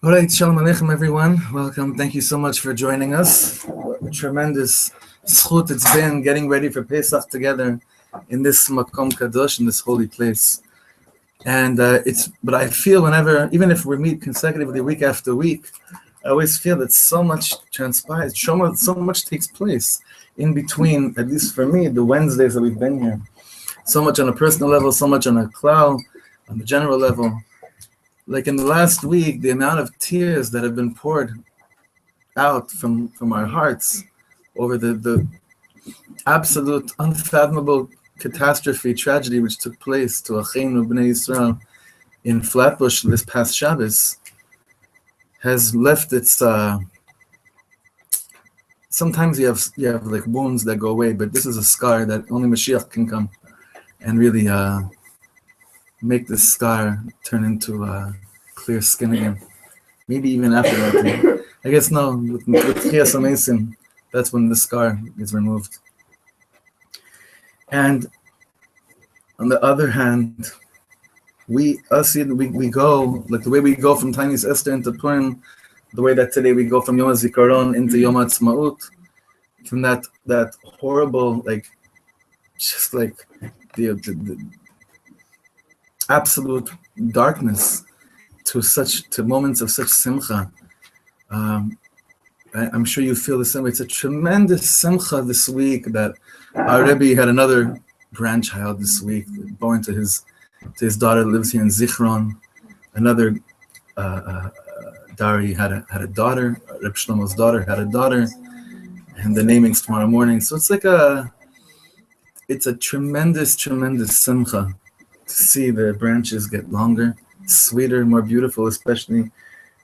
All right, Shalom Aleichem, everyone. Welcome. Thank you so much for joining us. What a tremendous zchut it's been getting ready for Pesach together in this Makom Kadosh, in this holy place. And but I feel whenever, even if we meet consecutively week after week, I always feel that so much transpires, so much takes place in between, at least for me, the Wednesdays that we've been here. So much on a personal level, so much on a klal, on the general level. Like in the last week, the amount of tears that have been poured out from our hearts over the absolute, unfathomable catastrophe, tragedy which took place to Acheinu Bnei Yisrael in Flatbush this past Shabbos has left its. Sometimes you have like wounds that go away, but this is a scar that only Mashiach can come and really make this scar turn into clear skin again. Maybe even after that. I guess no, with Chiyas HaMeisim, that's when the scar is removed. And on the other hand, we go, like the way we go from Tainis Esther into Purim, the way that today we go from Yom HaZikaron into Yom HaTzmaut, from that horrible, like, just like the absolute darkness to moments of such simcha. I'm sure you feel the same way. It's a tremendous simcha this week that our Rebbe had another grandchild this week, born to his daughter, lives here in Zichron. Another Dari had a daughter. Reb Shlomo's daughter had a daughter, and the naming's tomorrow morning. So it's a tremendous simcha to see the branches get longer, sweeter, more beautiful, especially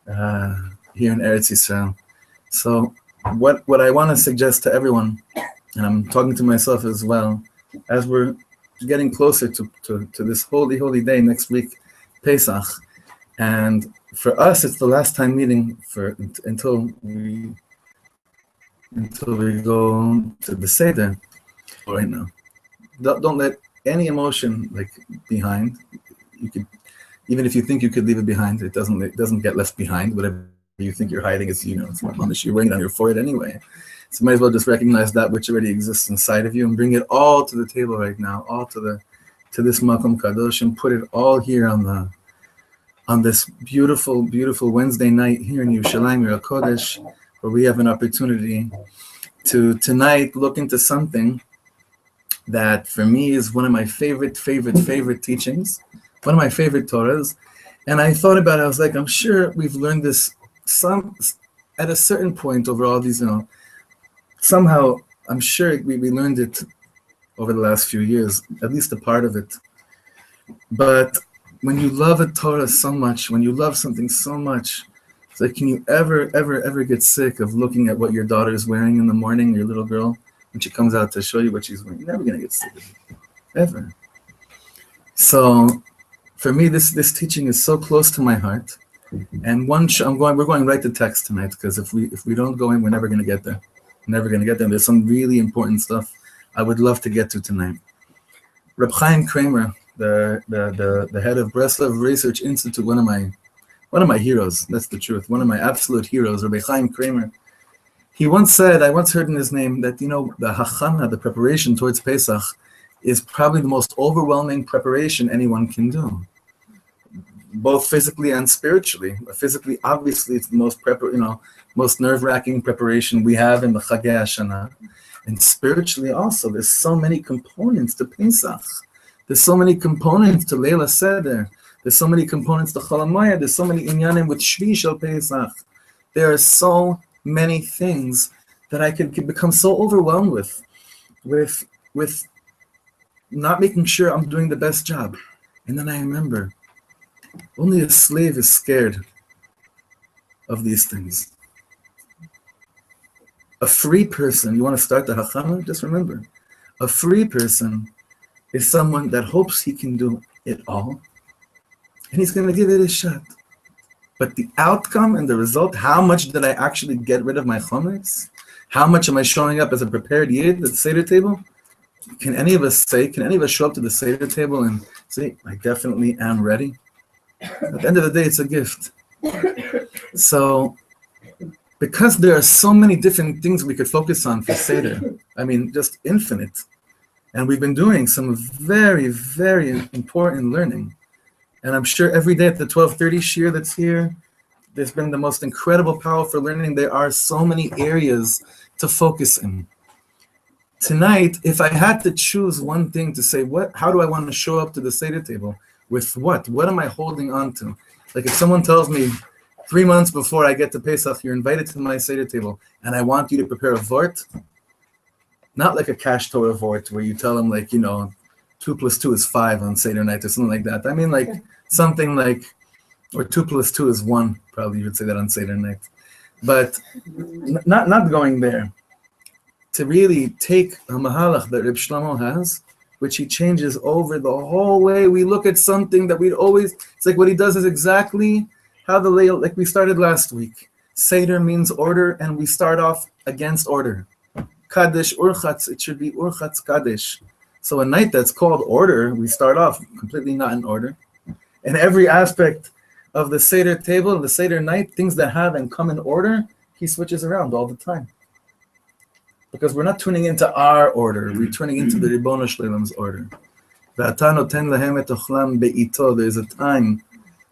here in Eretz Yisrael. So what I want to suggest to everyone, and I'm talking to myself as well, as we're getting closer to this holy day next week, Pesach, and for us it's the last time meeting until we go to the Seder right now. Don't let any emotion behind. You could, even if you think you could leave it behind, it doesn't get left behind. Whatever you think you're hiding is, it's not on you're wearing it on your forehead anyway. So might as well just recognize that which already exists inside of you and bring it all to the table right now, all to this Makom Kadosh, and put it all here on this beautiful Wednesday night here in Yerushalayim, Yer HaKodesh, where we have an opportunity to tonight look into something that for me is one of my favorite teachings, one of my favorite Torahs. And I thought about it, I was like, I'm sure we've learned this at a certain point over all these, somehow I'm sure we learned it over the last few years, at least a part of it. But when you love a Torah so much, when you love something so much, it's like, can you ever get sick of looking at what your daughter is wearing in the morning, your little girl, when she comes out to show you what she's wearing? You're never going to get sick of it, ever. So for me, this teaching is so close to my heart. And we're going right to text tonight, because if we don't go in, we're never going to get there. Never going to get there. There's some really important stuff I would love to get to tonight. Reb Chaim Kramer, the head of Breslov Research Institute, one of my heroes. That's the truth. One of my absolute heroes, Reb Chaim Kramer. He once said, I once heard in his name that the hachana, the preparation towards Pesach, is probably the most overwhelming preparation anyone can do, both physically and spiritually. Physically, obviously, it's the most nerve-wracking preparation we have in the Chagei Hashanah. And spiritually also, there's so many components to Pesach. There's so many components to Leila Seder. There's so many components to Chol HaMoed. There's so many inyanim with Shvi Shel Pesach. There are so many things that I could become so overwhelmed with not making sure I'm doing the best job. And then I remember, only a slave is scared of these things. A free person, you want to start the Hachama? Just remember, a free person is someone that hopes he can do it all, and he's going to give it a shot. But the outcome and the result, how much did I actually get rid of my chometz? How much am I showing up as a prepared yid at the Seder table? Can any of us show up to the Seder table and say, I definitely am ready? At the end of the day, it's a gift. So, because there are so many different things we could focus on for Seder, I mean, just infinite. And we've been doing some very, very important learning. And I'm sure every day at the 12:30 shir that's here, there's been the most incredible, powerful learning. There are so many areas to focus in. Tonight, if I had to choose one thing to say, how do I want to show up to the Seder table? With what? What am I holding on to? Like if someone tells me 3 months before I get to Pesach, you're invited to my Seder table, and I want you to prepare a vort, not like a cash Torah vort where you tell them 2 + 2 is 5 on Seder night or something like that. I mean like something like, or 2 + 2 is 1, probably you would say that on Seder night. But not going there. To really take a mahalach that Reb Shlomo has, which he changes over the whole way we look at something that we'd always, it's like what he does is exactly how like we started last week. Seder means order, and we start off against order. Kaddish, Urchatz, it should be Urchatz Kaddish. So a night that's called order, we start off completely not in order. And every aspect of the Seder table, the Seder night, things that have and come in order, he switches around all the time. Because we're not tuning into our order, we're tuning into the Ribono Shleilam's order. There's a time,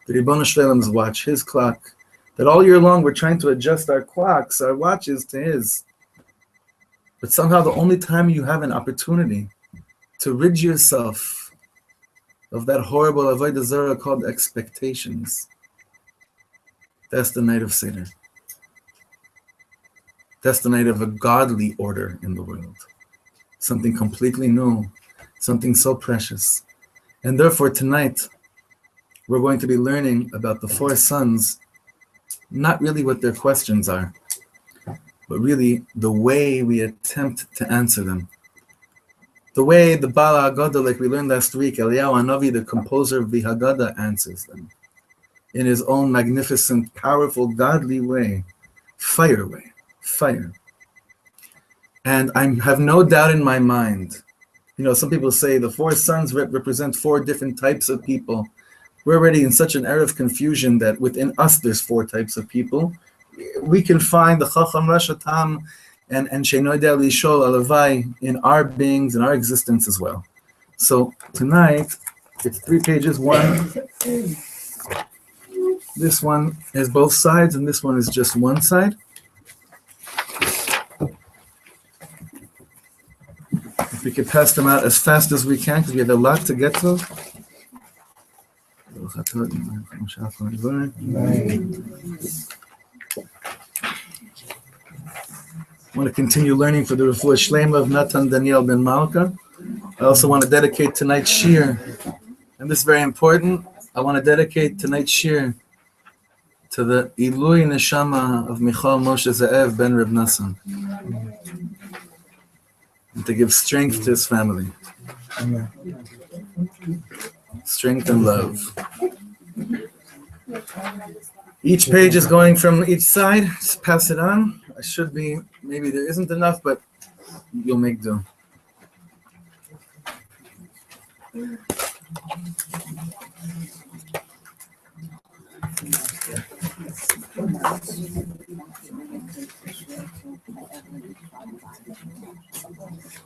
the Ribono Shleilam's watch, his clock, that all year long we're trying to adjust our clocks, our watches to his. But somehow the only time you have an opportunity to rid yourself of that horrible avodah zarah called expectations, that's the night of Seder. That's the night of a godly order in the world. Something completely new, something so precious. And therefore tonight, we're going to be learning about the 4 sons, not really what their questions are, but really the way we attempt to answer them. The way the Baal HaGadah, like we learned last week, Eliyahu Hanavi, the composer of the Haggadah, answers them in his own magnificent, powerful, godly way, fire way. Fire. And I have no doubt in my mind, some people say the 4 sons represent 4 different types of people. We're already in such an era of confusion that within us there's 4 types of people. We can find the Chacham Rasha Tam and Sheino Yodea Lishol Alavai in our beings, in our existence as well. So tonight, it's 3 pages. This one has both sides, and this one is just one side. We could pass them out as fast as we can because we have a lot to get to. I want to continue learning for the Refuah Shlema of Natan Daniel ben Malka. I also want to dedicate tonight's shir, and this is very important. I want to dedicate tonight's shir to the Ilui Neshama of Michal Moshe Ze'ev ben Reb Nassan, and to give strength to his family. Amen. Strength and love. Each page is going from each side. Just pass it on. I should be, maybe there isn't enough, but you'll make do.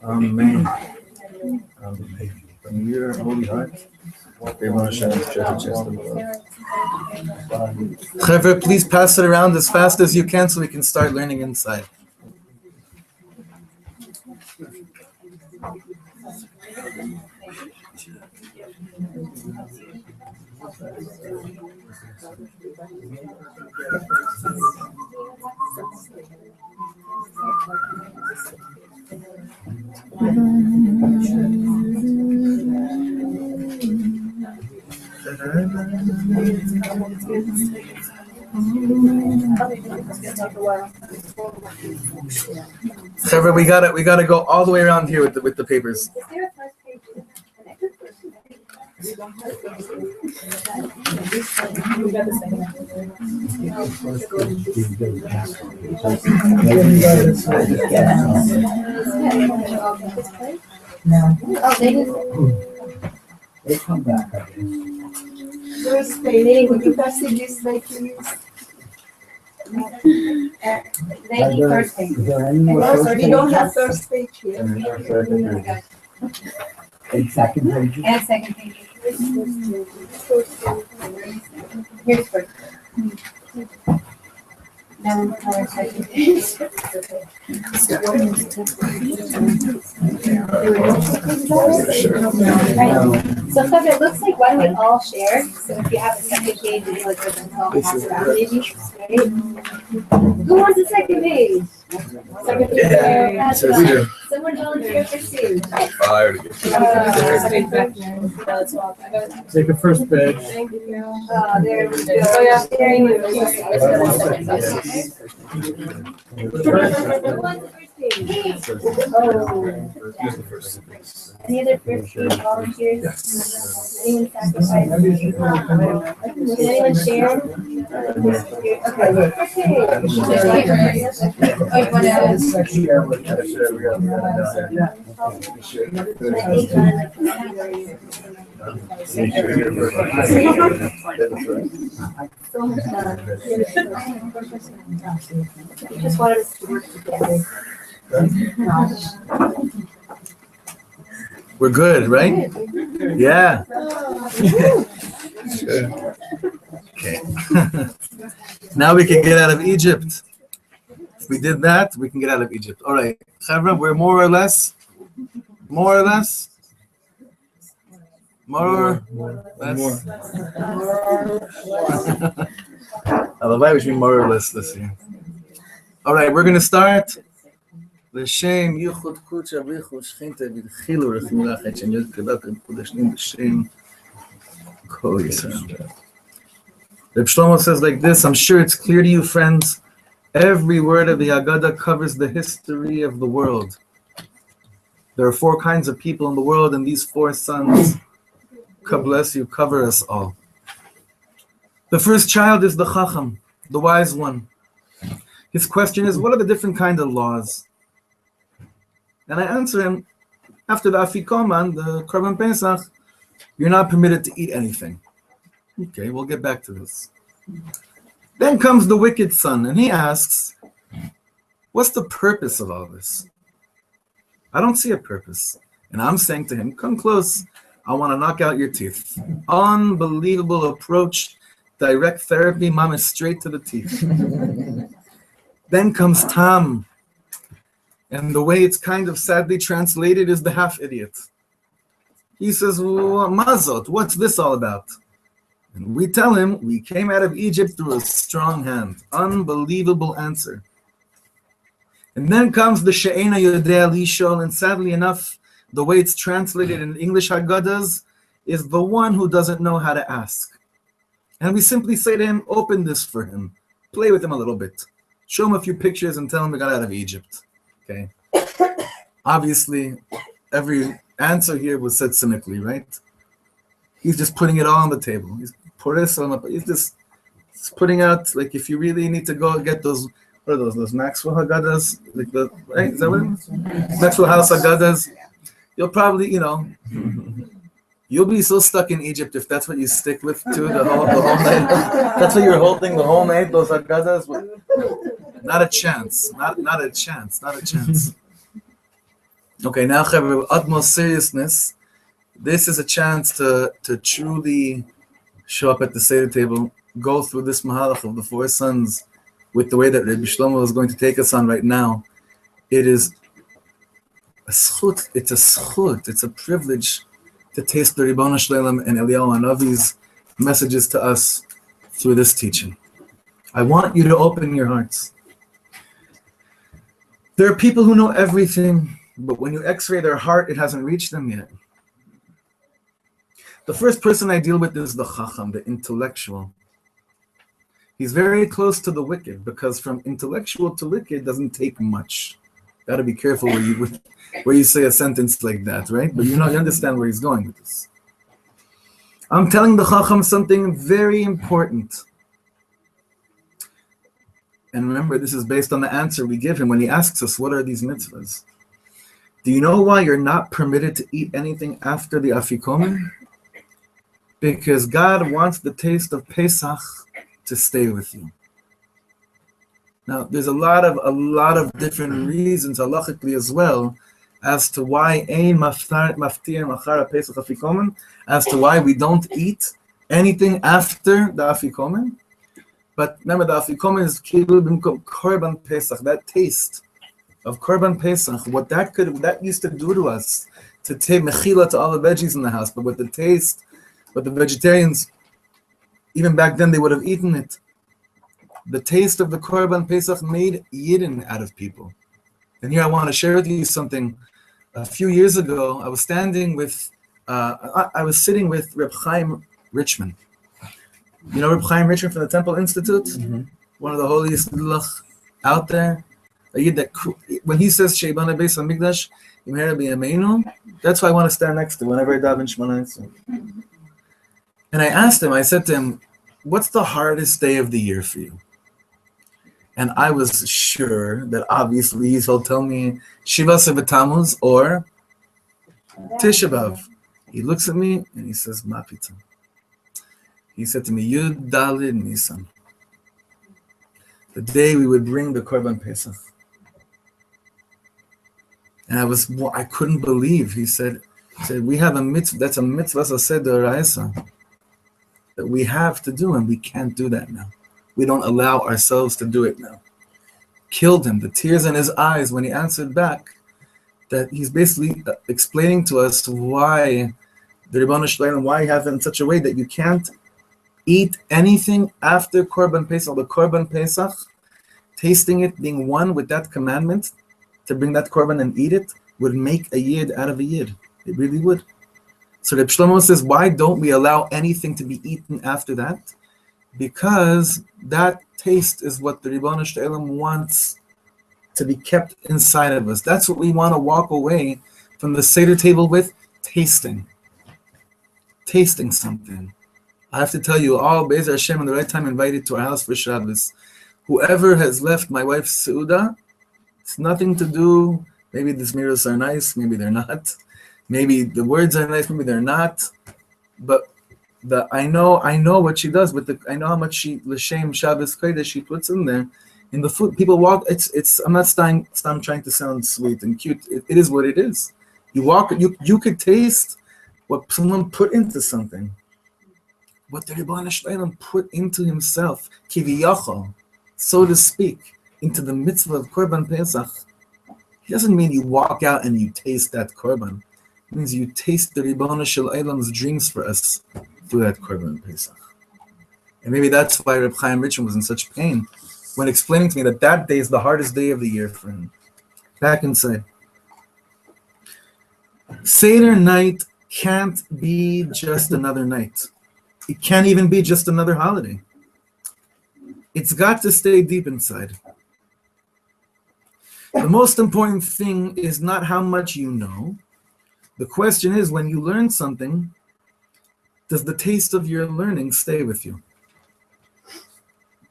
Amen. Amen. From your holy heart, Chevra, please pass it around as fast as you can so we can start learning inside. Trevor, we gotta go all the way around here with the papers. They come back. First page, would you pass it this way, please? Lady, first page. Is there any more No, first sir, we page? don't have first page here. And second page? And second page. Here's first. Now, our second page. Right. So stuff, it looks like, why don't we all share? So if you have a second page, you like with them all pass around maybe, right? Who wants a second page? Second page, pass it on. Someone volunteer for two. Take a first page. Thank you. Oh, there we go. Oh, yeah. Sharing with Oh, any other first page volunteers? Anyone sacrifice? Did anyone share? So much love. You just wanted us to work together. We're good, right? Yeah. Okay. Now we can get out of Egypt. If we did that, we can get out of Egypt. All right, Chavra, we're more or less. Otherwise, we should be more or less this year. All right, we're going to start. L'shem Yichud Kudsha V'Yichud Shechinte V'Chilu Rechim Rachet Shem Yod Kedatim Kodeshnim L'shem Kol Yisrael. Reb Shlomo says like this, I'm sure it's clear to you, friends, every word of the Haggadah covers the history of the world. There are four kinds of people in the world, and these four sons, God bless you, cover us all. The first child is the Chacham, the wise one. His question is, what are the different kinds of laws? And I answer him, after the Afikoman, the Korban Pesach, you're not permitted to eat anything. Okay, we'll get back to this. Then comes the wicked son, and he asks, what's the purpose of all this? I don't see a purpose. And I'm saying to him, come close. I want to knock out your teeth. Unbelievable approach, direct therapy, mom is straight to the teeth. Then comes Tam. And the way it's kind of sadly translated is the half-idiot. He says, well, Mazot, what's this all about? And we tell him, we came out of Egypt through a strong hand. Unbelievable answer. And then comes the She'ena Yodea Lishol, and sadly enough, the way it's translated in English Haggadahs is the one who doesn't know how to ask. And we simply say to him, open this for him. Play with him a little bit. Show him a few pictures and tell him we got out of Egypt. Okay. Obviously, every answer here was said cynically, right? He's just putting it all on the table. He's just putting out, like, if you really need to go get those, what are those Maxwell Haggadahs? Like the, right? Is that what it is? Maxwell House Haggadahs. You'll probably, you'll be so stuck in Egypt if that's what you stick with too, the whole night. That's what you're holding the whole night, those Haggadahs. Not a chance. Not a chance. Okay, now with utmost seriousness, this is a chance to truly show up at the Seder table, go through this mahalach of the four sons with the way that Reb Shlomo is going to take us on right now. It is a schut. It's a schut. It's a privilege to taste the Ribono Shel Olam and Eliyahu Hanavi's messages to us through this teaching. I want you to open your hearts. There are people who know everything, but when you x-ray their heart, it hasn't reached them yet. The first person I deal with is the Chacham, the intellectual. He's very close to the wicked, because from intellectual to wicked doesn't take much. Got to be careful where you say a sentence like that, right? But you understand where he's going with this. I'm telling the Chacham something very important. And remember, this is based on the answer we give him when he asks us, what are these mitzvahs? Do you know why you're not permitted to eat anything after the Afikomen? Because God wants the taste of Pesach to stay with you. Now, there's a lot of different reasons, halachically as well, as to why ein maftir machar Pesach Afikomen, as to why we don't eat anything after the Afikomen. But remember, the Afikomen is kilu b'mkom korban Pesach. That taste of korban Pesach, what that used to do to us, to take mechila to all the veggies in the house. But with the taste, but the vegetarians, even back then, they would have eaten it. The taste of the korban Pesach made yidden out of people. And here I want to share with you something. A few years ago, I was sitting with Reb Chaim Richman. You know Reb Chaim Richman from the Temple Institute? Mm-hmm. One of the holiest out there. A yid that, when he says Sheibana Beis HaMikdash, Imhera B'Yameinu, that's why I want to stand next to whenever I daven Shemona Esrei. And I asked him, I said to him, what's the hardest day of the year for you? And I was sure that obviously he'll tell me Shiva B'Tammuz or Tisha B'Av. He looks at me and he says, Ma pita. He said to me, Yud Dalid Nisan. The day we would bring the Korban Pesach. And I couldn't believe. He said, we have a mitzvah, that's a mitzvah aseh d'oraisa that we have to do, and we can't do that now. We don't allow ourselves to do it now. Killed him, the tears in his eyes when he answered back, that he's basically explaining to us why the Ribono Shel Olam, why you have it in such a way that you can't eat anything after Korban Pesach. The Korban Pesach, tasting it, being one with that commandment, to bring that Korban and eat it, would make a yid out of a yid. It really would. So Reb Shlomo says, why don't we allow anything to be eaten after that? Because that taste is what the Ribono Shel Olam wants to be kept inside of us. That's what we want to walk away from the Seder table with, tasting something. I have to tell you, all Be'ez Hashem, in the right time, invited to our house for Shabbos. Whoever has left my wife's Seudah, it's nothing to do. Maybe the Zmiros are nice, maybe they're not. Maybe the words are nice, maybe they're not. But I know what she does. I know how much she l'shem Shabbos Kodesh she puts in there. In the food, people walk. It's. I'm not trying to sound sweet and cute. It is what it is. You walk. You could taste what someone put into something. What the Ribono Shel Olam put into himself, kiviyachol, so to speak, into the mitzvah of Korban Pesach. It doesn't mean you walk out and you taste that Korban. It means you taste the Ribono Shel Olam's dreams for us through that Korban Pesach. And maybe that's why Reb Chaim Richman was in such pain when explaining to me that day is the hardest day of the year for him. Back inside. Seder night can't be just another night. It can't even be just another holiday. It's got to stay deep inside. The most important thing is not how much you know. The question is, when you learn something, does the taste of your learning stay with you?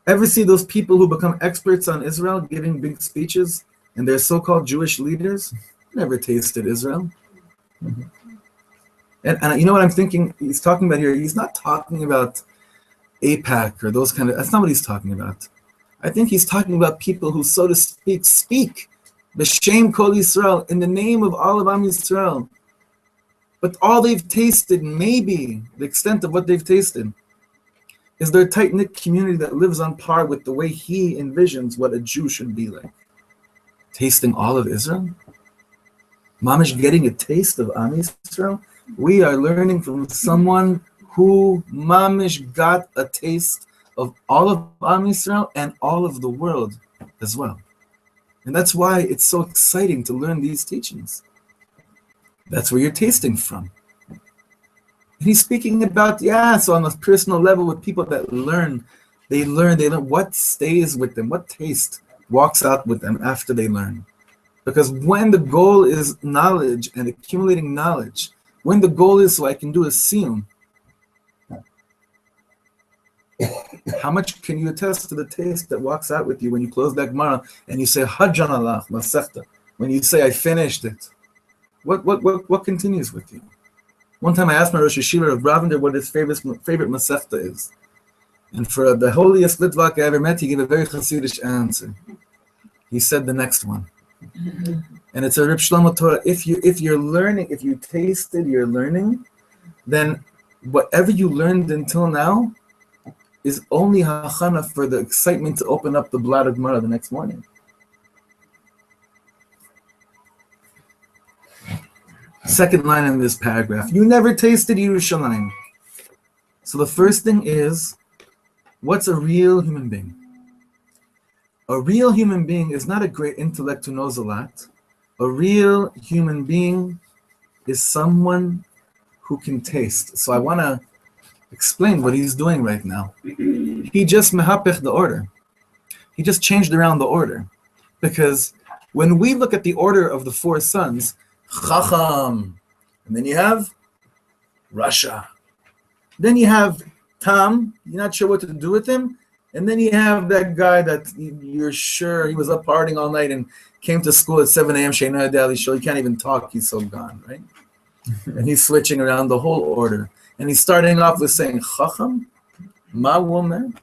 Ever see those people who become experts on Israel giving big speeches and they're so-called Jewish leaders? Never tasted Israel. Mm-hmm. And you know what I'm thinking he's talking about here? He's not talking about AIPAC or those kind of, that's not what he's talking about. I think he's talking about people who, so to speak B'Shem Kol Yisrael, in the name of all of Am Yisrael. But all they've tasted, maybe the extent of what they've tasted, is their tight-knit community that lives on par with the way he envisions what a Jew should be like. Tasting all of Israel? Mamish getting a taste of Am Yisrael. We are learning from someone who Mamish got a taste of all of Am Yisrael and all of the world as well. And that's why it's so exciting to learn these teachings. That's where you're tasting from. And he's speaking about, so on a personal level with people that learn. They learn what stays with them, what taste walks out with them after they learn. Because when the goal is knowledge and accumulating knowledge, when the goal is so I can do a siyum, how much can you attest to the taste that walks out with you when you close that Gemara and you say Hajjan Allah Masechta? When you say I finished it, what continues with you? One time I asked my Rosh Yeshiva of Ravender what his favorite Masechta is, and for the holiest Litvak I ever met, he gave a very Hasidic answer. He said the next one, and it's a Reb Shlomo Torah. If you're learning, if you tasted your learning, then whatever you learned until now is only hachana for the excitement to open up the blot of Gemara the next morning. Second line in this paragraph, you never tasted Yerushalayim. So the first thing is, what's a real human being? A real human being is not a great intellect who knows a lot. A real human being is someone who can taste. So I want to explain what he's doing right now. He just mehapech the order. He just changed around the order. Because when we look at the order of the four sons, Chacham, and then you have Rasha. Then you have Tam, you're not sure what to do with him. And then you have that guy that you're sure he was up partying all night and came to school at 7 a.m. Sheinah Dali show. He can't even talk, he's so gone, right? And he's switching around the whole order. And he's starting off with saying, Chacham, ma woman.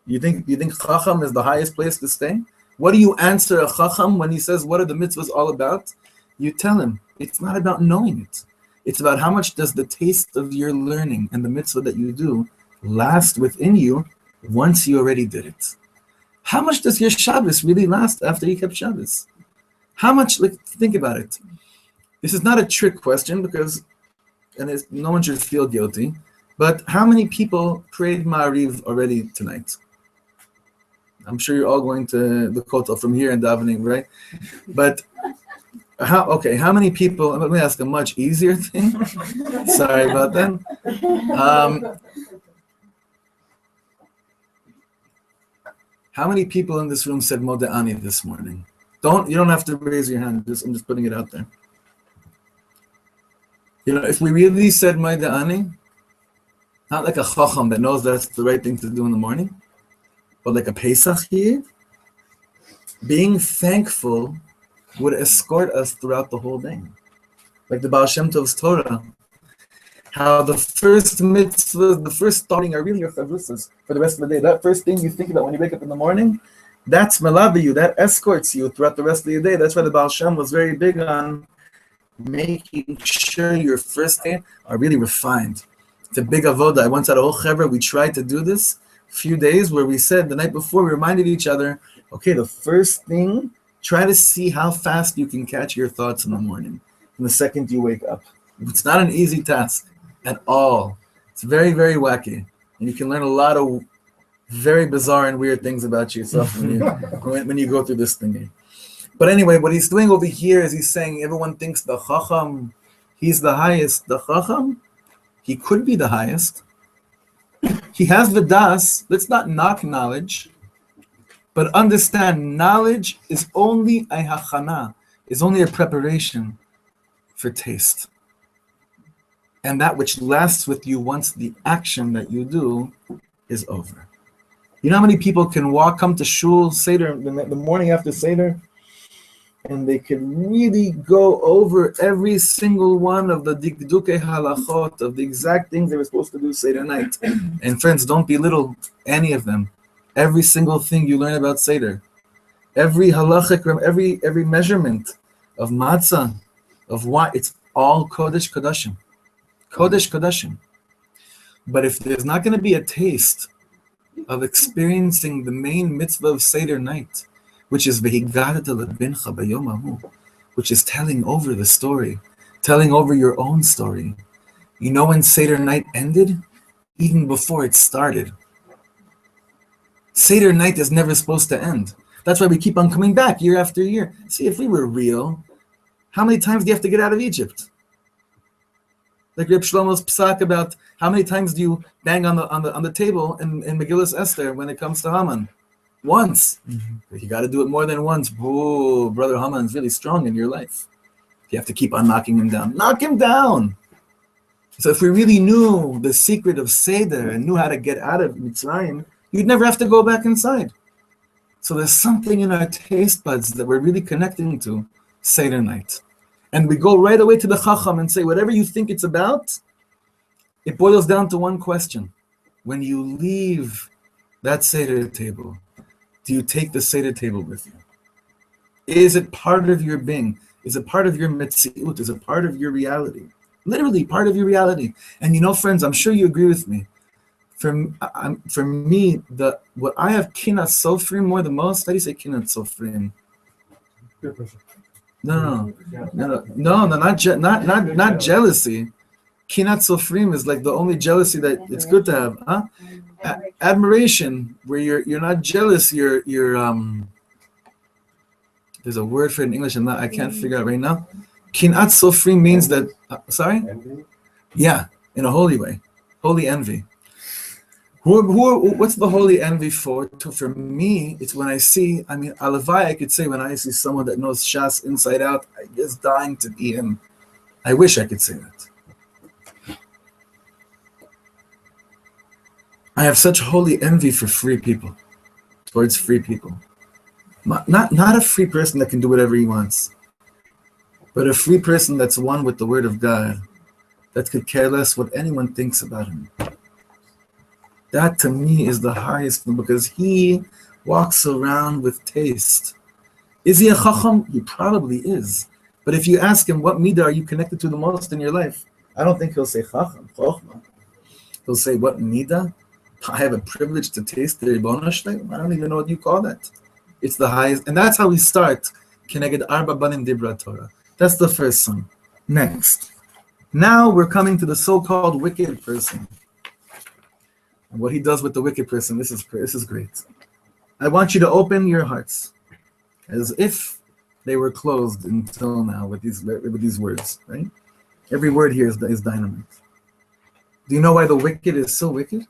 You think Chacham is the highest place to stay? What do you answer a Chacham when he says, what are the mitzvahs all about? You tell him, it's not about knowing it. It's about how much does the taste of your learning and the mitzvah that you do last within you once you already did it. How much does your Shabbos really last after you kept Shabbos? How much, think about it. This is not a trick question because no one should feel guilty, but how many people prayed Ma'ariv already tonight? I'm sure you're all going to the Kotel from here and davening, right? But how many people, let me ask a much easier thing. Sorry about that. How many people in this room said Modeh this morning? You don't have to raise your hand, I'm just putting it out there. If we really said Modeh, not like a Chacham that knows that's the right thing to do in the morning, but like a Pesach Yid, being thankful would escort us throughout the whole day. Like the Baal Shem Tov's Torah, how the first mitzvah, the first starting are really your chavrusas for the rest of the day. That first thing you think about when you wake up in the morning, that's malavi you, that escorts you throughout the rest of your day. That's why the Baal Shem was very big on making sure your first day are really refined. It's a big avoda. I once had a whole chevra, we tried to do this a few days where we said the night before, we reminded each other, okay, the first thing, try to see how fast you can catch your thoughts in the morning, and the second you wake up. It's not an easy task at all. It's very, very wacky. And you can learn a lot of very bizarre and weird things about yourself when you go through this thingy. But anyway, what he's doing over here is he's saying everyone thinks the Chacham, he's the highest. The Chacham, he could be the highest. He has the das. Let's not knock knowledge, but understand knowledge is only a hachana, is only a preparation for taste. And that which lasts with you once the action that you do is over. You know how many people can come to shul, Seder, the morning after Seder, and they can really go over every single one of the dikduke halachot, of the exact things they were supposed to do Seder night. And friends, don't belittle any of them. Every single thing you learn about Seder, every halachic, every measurement of matzah, of what, it's all Kodesh Kodashim. Kodesh Kodashim. But if there's not going to be a taste of experiencing the main mitzvah of Seder night, which is V'higadat lebincha b'yom hahu, which is telling over the story, telling over your own story. You know when Seder night ended? Even before it started. Seder night is never supposed to end. That's why we keep on coming back year after year. See, if we were real, how many times do you have to get out of Egypt? Like Reb Shlomo's psak about how many times do you bang on the table in Megillus Esther when it comes to Haman? Once. You got to do it more than once. Oh, brother Haman is really strong in your life. You have to keep on knocking him down. Knock him down. So if we really knew the secret of Seder and knew how to get out of Mitzrayim, you'd never have to go back inside. So there's something in our taste buds that we're really connecting to Seder night. And we go right away to the Chacham and say, whatever you think it's about, it boils down to one question. When you leave that Seder table, do you take the Seder table with you? Is it part of your being? Is it part of your Metziut? Is it part of your reality? Literally part of your reality. And you know, friends, I'm sure you agree with me. For me, what I have kinat sofrim more the most, how do you say kinat sofrim? No, not jealousy. Kinat sofrim is like the only jealousy that it's good to have, huh? Admiration, where you're not jealous. You're there's a word for it in English, and I can't figure out right now. Kinat sofrim means that. Sorry. Yeah, in a holy way, holy envy. What's the holy envy for? For me, it's when I see, Alavai, I could say when I see someone that knows Shas inside out, I'm just dying to be him. I wish I could say that. I have such holy envy for free people, towards free people. Not a free person that can do whatever he wants, but a free person that's one with the Word of God, that could care less what anyone thinks about him. That to me is the highest, because he walks around with taste. Is he a chacham? He probably is. But if you ask him, what midah are you connected to the most in your life? I don't think he'll say chacham, chochma. He'll say, what midah? I have a privilege to taste the Ribono Shlem. I don't even know what you call that. It's the highest. And that's how we start. Keneged arba banim dibra Torah. That's the first son. Next. Now we're coming to the so-called wicked person. And what he does with the wicked person, this is great. I want you to open your hearts as if they were closed until now with these words, right? Every word here is dynamite. Do you know why the wicked is so wicked?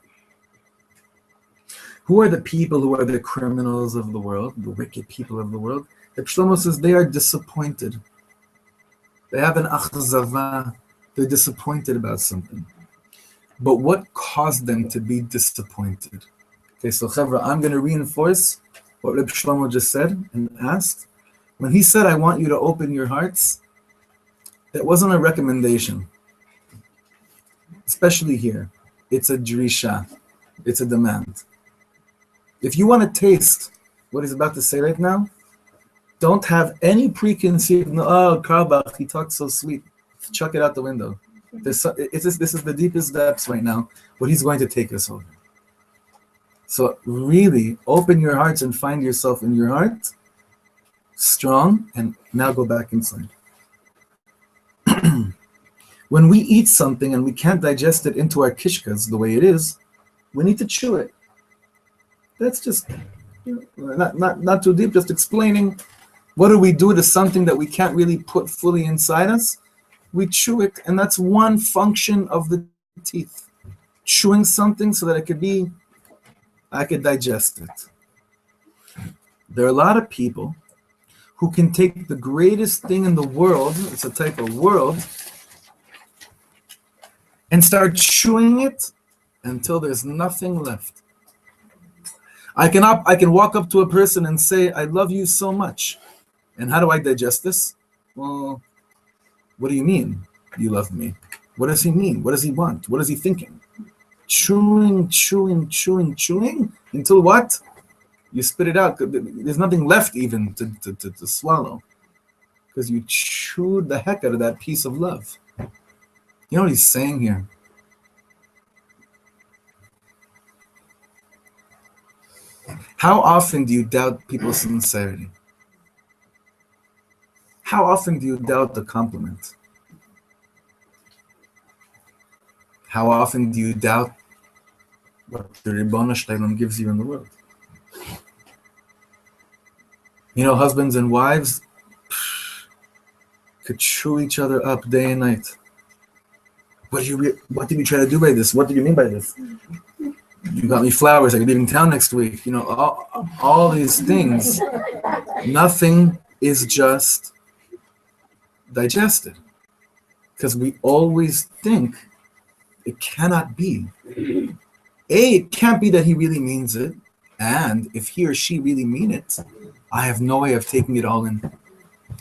Who are the people who are the criminals of the world, the wicked people of the world? Reb Shlomo says they are disappointed. They have an achzava. They're disappointed about something. But what caused them to be disappointed? Okay, so Chavra, I'm going to reinforce what Reb Shlomo just said and asked. When he said, I want you to open your hearts, it wasn't a recommendation. Especially here. It's a drisha. It's a demand. If you want to taste what he's about to say right now, don't have any preconceived, oh, Karlbach, he talked so sweet. Chuck it out the window. This is the deepest depths right now, what he's going to take us over. So really open your hearts and find yourself in your heart, strong, and now go back inside. When we eat something and we can't digest it into our kishkas the way it is, we need to chew it. That's just not too deep, just explaining what do we do to something that we can't really put fully inside us. We chew it, and that's one function of the teeth. Chewing something so that I could digest it. There are a lot of people who can take the greatest thing in the world, it's a type of world, and start chewing it until there's nothing left. I can walk up to a person and say, I love you so much. And how do I digest this? Well, what do you mean you love me? What does he mean? What does he want? What is he thinking? Chewing until what? You spit it out. There's nothing left even to swallow, because you chewed the heck out of that piece of love. You know what he's saying here? How often do you doubt people's sincerity? How often do you doubt the compliment? How often do you doubt what the Ribbon Shalom gives you in the world? You know, husbands and wives could chew each other up day and night. What did you try to do by this? What did you mean by this? You got me flowers. I could be in town next week. You know, all these things. Nothing is just digested. Because we always think it cannot be. It can't be that he really means it. And if he or she really mean it, I have no way of taking it all in.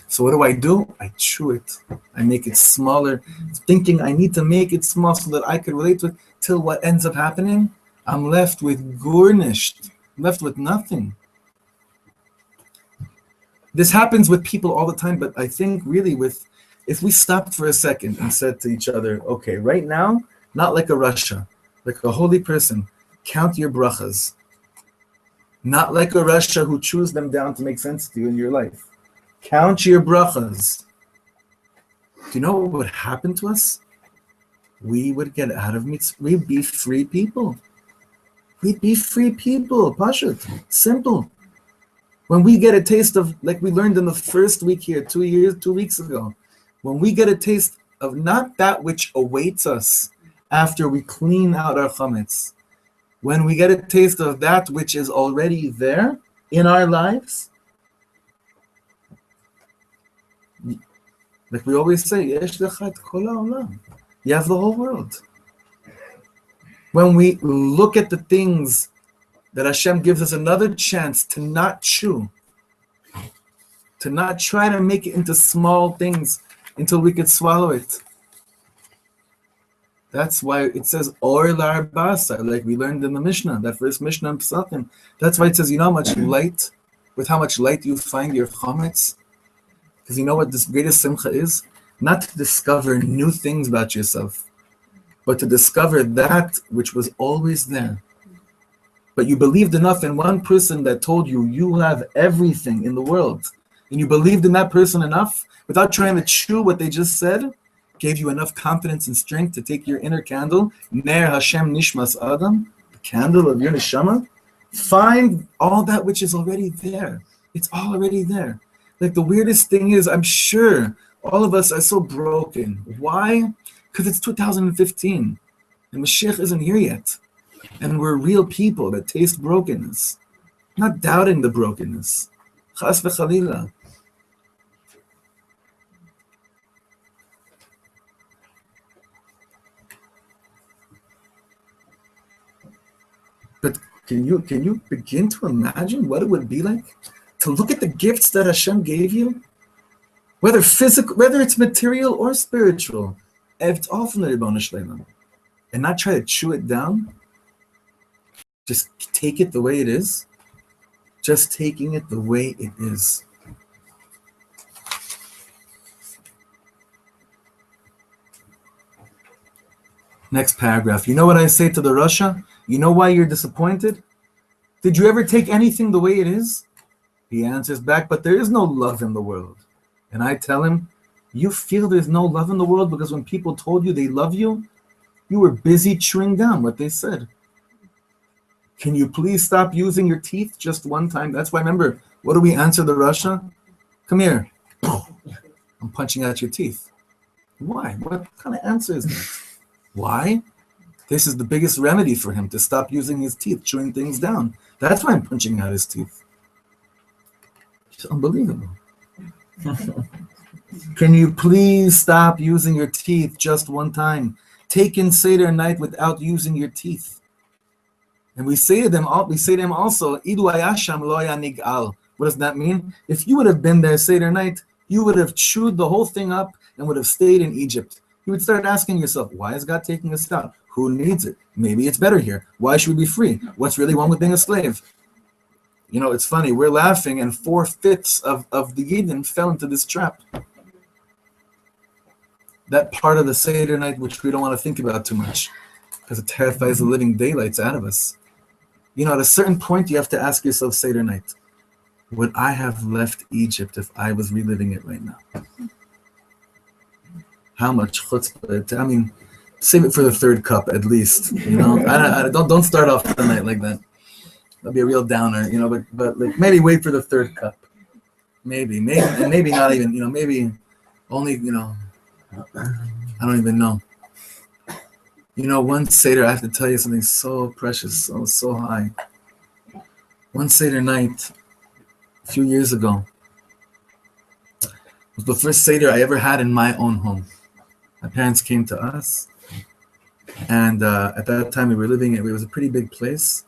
So what do? I chew it. I make it smaller, thinking I need to make it small so that I could relate to it, till what ends up happening? I'm left with garnished, left with nothing. This happens with people all the time, but I think really if we stopped for a second and said to each other, okay, right now, not like a Rasha, like a holy person, count your brachas. Not like a Rasha who chews them down to make sense to you in your life. Count your brachas. Do you know what would happen to us? We would get out of mitzvah. We'd be free people. We'd be free people. Pashut. Simple. When we get a taste of, like we learned in the first week here, 2 weeks ago, when we get a taste of not that which awaits us after we clean out our chametz, when we get a taste of that which is already there in our lives, like we always say, Yesh lecha et kol ha'olam. You have the whole world. When we look at the things that Hashem gives us another chance to not chew, to not try to make it into small things until we could swallow it. That's why it says Or La'arbasa, like we learned in the Mishnah, that first Mishnah in Pesachim. That's why it says, you know how much light, with how much light you find your chametz? Because you know what this greatest simcha is? Not to discover new things about yourself, but to discover that which was always there. But you believed enough in one person that told you you have everything in the world. And you believed in that person enough, without trying to chew what they just said, gave you enough confidence and strength to take your inner candle, Ner Hashem Nishmas Adam, the candle of your neshama, find all that which is already there. It's all already there. Like the weirdest thing is, I'm sure all of us are so broken. Why? Because it's 2015 and Mashiach isn't here yet. And we're real people that taste brokenness. Not doubting the brokenness. Chas v'chalila. But can you begin to imagine what it would be like to look at the gifts that Hashem gave you? Whether physical, whether it's material or spiritual, it's all from the Ribbon Shalom. And not try to chew it down. Just take it the way it is. Just taking it the way it is. Next paragraph. You know what I say to the Rasha? You know why you're disappointed? Did you ever take anything the way it is? He answers back, but there is no love in the world. And I tell him, you feel there's no love in the world because when people told you they love you, you were busy chewing down what they said. Can you please stop using your teeth just one time? That's why, remember, what do we answer the Rasha? Come here. I'm punching out your teeth. Why? What kind of answer is that? Why? This is the biggest remedy for him, to stop using his teeth, chewing things down. That's why I'm punching out his teeth. It's unbelievable. Can you please stop using your teeth just one time? Take in Seder night without using your teeth. And we say to them also, Idu ayasham lo haya nig'al. What does that mean? If you would have been there Seder night, you would have chewed the whole thing up and would have stayed in Egypt. You would start asking yourself, why is God taking us out? Who needs it? Maybe it's better here. Why should we be free? What's really wrong with being a slave? You know, it's funny. We're laughing, and 4/5 of the Yidden fell into this trap. That part of the Seder night, which we don't want to think about too much, because it terrifies the living daylights out of us. You know, at a certain point, you have to ask yourself Seder night, would I have left Egypt if I was reliving it right now? How much chutzpah? I mean, save it for the third cup at least. Don't start off the night like that. That'll be a real downer. But like maybe wait for the third cup. Maybe and maybe not even. Maybe only. I don't even know. One Seder, I have to tell you something so precious, so high. One Seder night, a few years ago, was the first Seder I ever had in my own home. My parents came to us, and at that time we were living it was a pretty big place.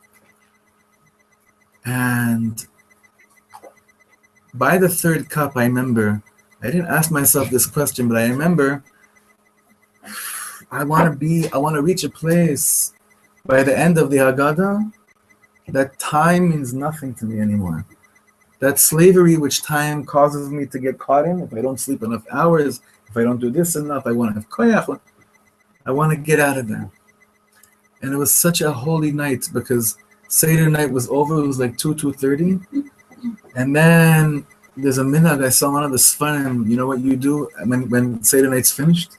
And by the third cup, I remember, I didn't ask myself this question, but I remember I want to reach a place by the end of the Haggadah that time means nothing to me anymore. That slavery which time causes me to get caught in, if I don't sleep enough hours, if I don't do this enough, I want to have koyach, I want to get out of there. And it was such a holy night because Seder night was over, it was like 2:30. And then there's a minhag I saw one of the Sfarim, you know what you do when Seder night's finished?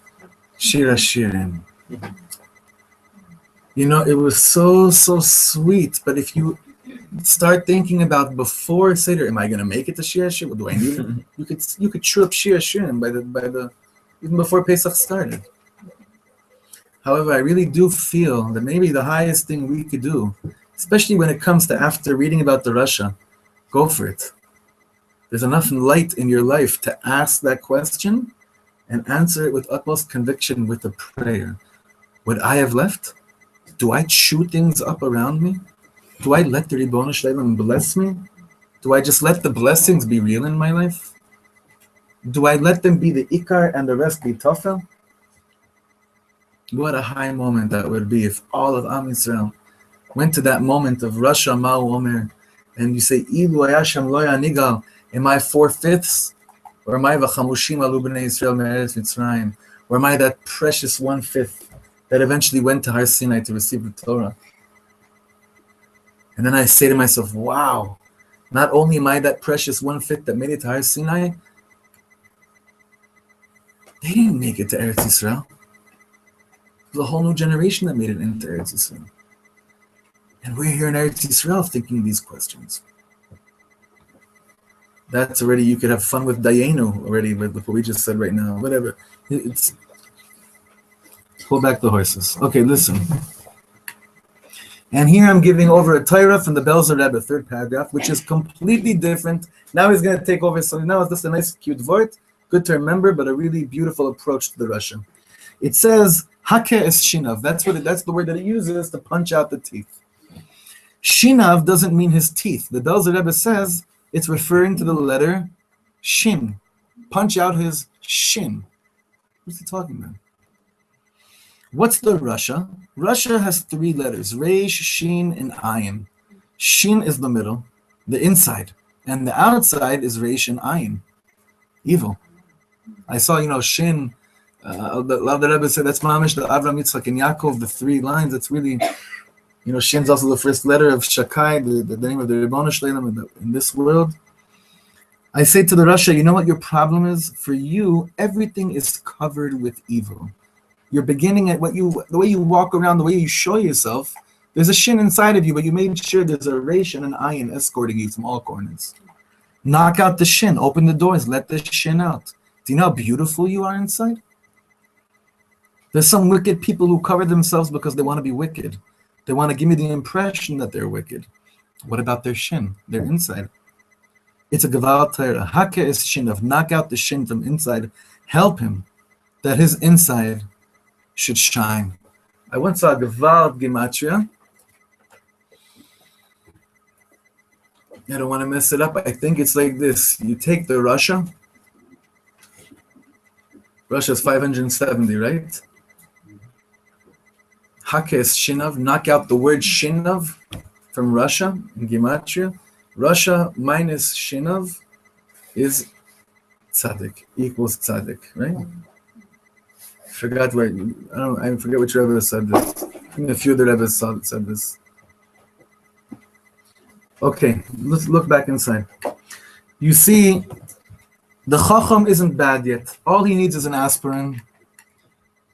Shir HaShirim. It was so sweet, but if you start thinking about before Seder, am I going to make it to Shir HaShirim? What do I need? You could chew up Shir HaShirim by the even before Pesach started. However, I really do feel that maybe the highest thing we could do, especially when it comes to after reading about the Rasha, go for it. There's enough light in your life to ask that question and answer it with utmost conviction with a prayer. Would I have left? Do I chew things up around me? Do I let the Ribono Shel Olam bless me? Do I just let the blessings be real in my life? Do I let them be the Ikar and the rest be Tofel? What a high moment that would be if all of Am Yisrael went to that moment of Rasha Ma'u Omer, and you say, Ilu Hayashem Lo Yanigal, am I 4/5? Or am I V'chamushim Alu B'nei Yisrael Me'eretz Mitzrayim? Or am I that precious 1/5 that eventually went to Har Sinai to receive the Torah? And then I say to myself, wow, not only am I that precious 1/5 that made it to Har Sinai, they didn't make it to Eretz Yisrael. There's a whole new generation that made it into Eretz Yisrael. And we're here in Eretz Yisrael thinking these questions. That's already, you could have fun with Dayenu already, with what we just said right now, whatever. It's pull back the horses. Okay, listen. And here I'm giving over a Torah from the Belzer Rebbe, third paragraph, which is completely different. Now he's going to take over. So now it's just a nice, cute word, good to remember, but a really beautiful approach to the Russian. It says, Hake es shinav. That's the word that he uses to punch out the teeth. Shinav doesn't mean his teeth. The Belzer Rebbe says it's referring to the letter shin. Punch out his shin. What's he talking about? What's the Russia? Russia has 3 letters, Reish, Shin, and Ayin. Shin is the middle, the inside, and the outside is Reish and Ayin. Evil. I saw, Shin, the Rebbe said that's Mamish, the Avram, Yitzchak, and Yaakov, the 3 lines. It's really, Shin's also the first letter of Shakai, the name of the Ribono Shel Olam in this world. I say to the Russia, you know what your problem is? For you, everything is covered with evil. You're beginning at the way you walk around, the way you show yourself, there's a shin inside of you, but you made sure there's a reish and an ayin escorting you from all corners. Knock out the shin, open the doors, let the shin out. Do you know how beautiful you are inside? There's some wicked people who cover themselves because they want to be wicked. They want to give me the impression that they're wicked. What about their shin, their inside? It's a Gaval Torah. Hake is shin, of knock out the shin from inside. Help him that his inside should shine. I once saw Gaval Gematria. I don't want to mess it up. I think it's like this. You take the Russia. Russia's 570, right? Hake is shinav. Knock out the word shinav from Russia in Gematria. Russia minus shinav is tzaddik, equals tzaddik, right? I forget which Rebbe said this. I think a few of the Rebbes said this. Okay, let's look back inside. You see, the Chacham isn't bad yet. All he needs is an aspirin,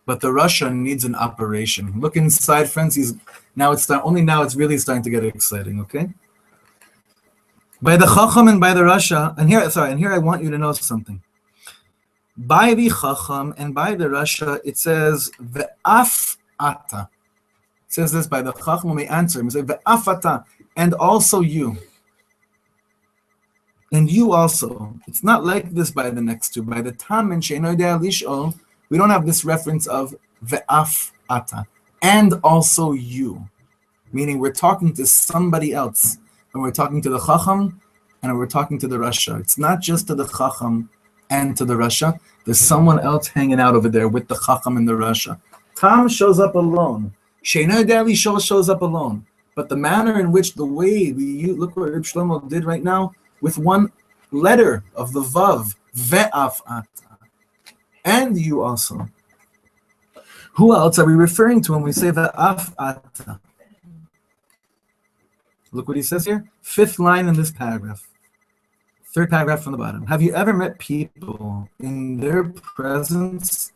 but the Rasha needs an operation. Look inside, friends. Now it's really starting to get exciting. Okay. By the Chacham and by the Rasha, and here I want you to know something. By the Chacham and by the Rasha, it says ve'af ata. It says this by the Chacham. When we answer him, it says ve'af ata, and also you. And you also. It's not like this by the next two. By the Tam and She'eno Yodea Lish'ol, we don't have this reference of ve'af ata, and also you. Meaning we're talking to somebody else. When we're talking to the Chacham and we're talking to the Rasha. It's not just to the Chacham and to the Rasha. There's someone else hanging out over there with the Chacham and the Rasha. Tam shows up alone. She'eno Yodea Lish'ol shows up alone. But the manner in which the way we use, look what Reb Shlomo did right now, with one letter of the Vav, ve'af ata. And you also. Who else are we referring to when we say ve'af ata? Look what he says here. 5th line in this paragraph. 3rd paragraph from the bottom. Have you ever met people in their presence?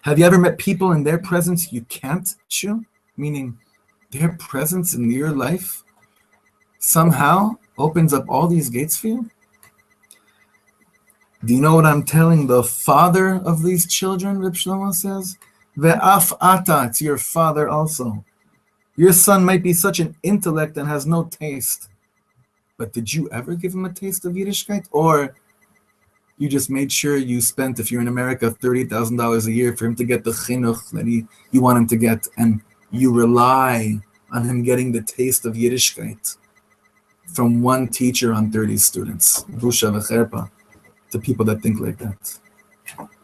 Have you ever met people in their presence you can't chew? Meaning their presence in your life somehow opens up all these gates for you? Do you know what I'm telling the father of these children, Reb Shlomo says? Ve'af ata, it's your father also. Your son might be such an intellect and has no taste. But did you ever give him a taste of Yiddishkeit? Or you just made sure you spent, if you're in America, $30,000 a year for him to get the chinuch that you want him to get, and you rely on him getting the taste of Yiddishkeit from one teacher on 30 students. Busha v'cherpa to people that think like that.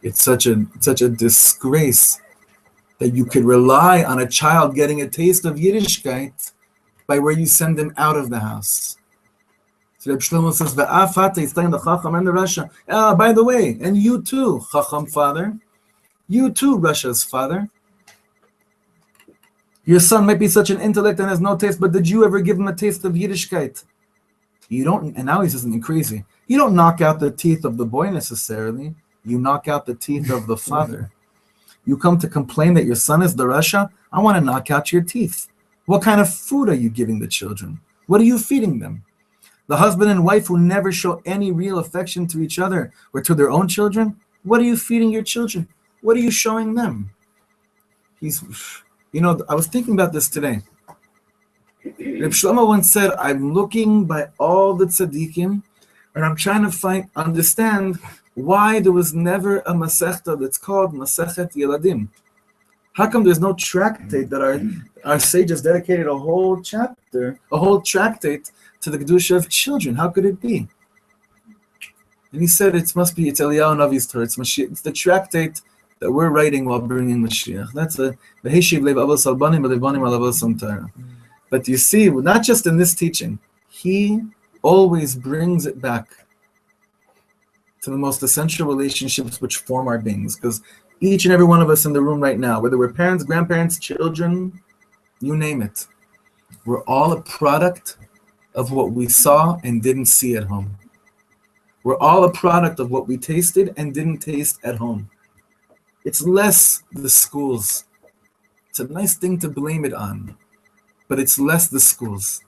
It's such a disgrace that you could rely on a child getting a taste of Yiddishkeit by where you send him out of the house. So Reb Shlomo says, ve'af ata, he's telling the Chacham and the Rasha. By the way, and you too, Chacham father. You too, Rasha's father. Your son might be such an intellect and has no taste, but did you ever give him a taste of Yiddishkeit? You don't, and now he says something crazy. You don't knock out the teeth of the boy necessarily. You knock out the teeth of the father. You come to complain that your son is the Rasha? I want to knock out your teeth. What kind of food are you giving the children? What are you feeding them? The husband and wife who never show any real affection to each other or to their own children, what are you feeding your children? What are you showing them? I was thinking about this today. Reb Shlomo once said, I'm looking by all the tzaddikim and I'm trying to understand why there was never a Masechta that's called Masechet Yeladim. How come there's no tractate that our sages dedicated a whole tractate to the Kedusha of children? How could it be? And he said it's Eliyahu Navi's Torah. It's Mashiach. It's the tractate that we're writing while bringing Mashiach. That's the Heshiv Lev Avos Albanim Levanim Alavos Torah. But you see, not just in this teaching, he always brings it back to the most essential relationships which form our beings. Because each and every one of us in the room right now, whether we're parents, grandparents, children, you name it, we're all a product of what we saw and didn't see at home. We're all a product of what we tasted and didn't taste at home. It's less the schools. It's a nice thing to blame it on, but it's less the schools.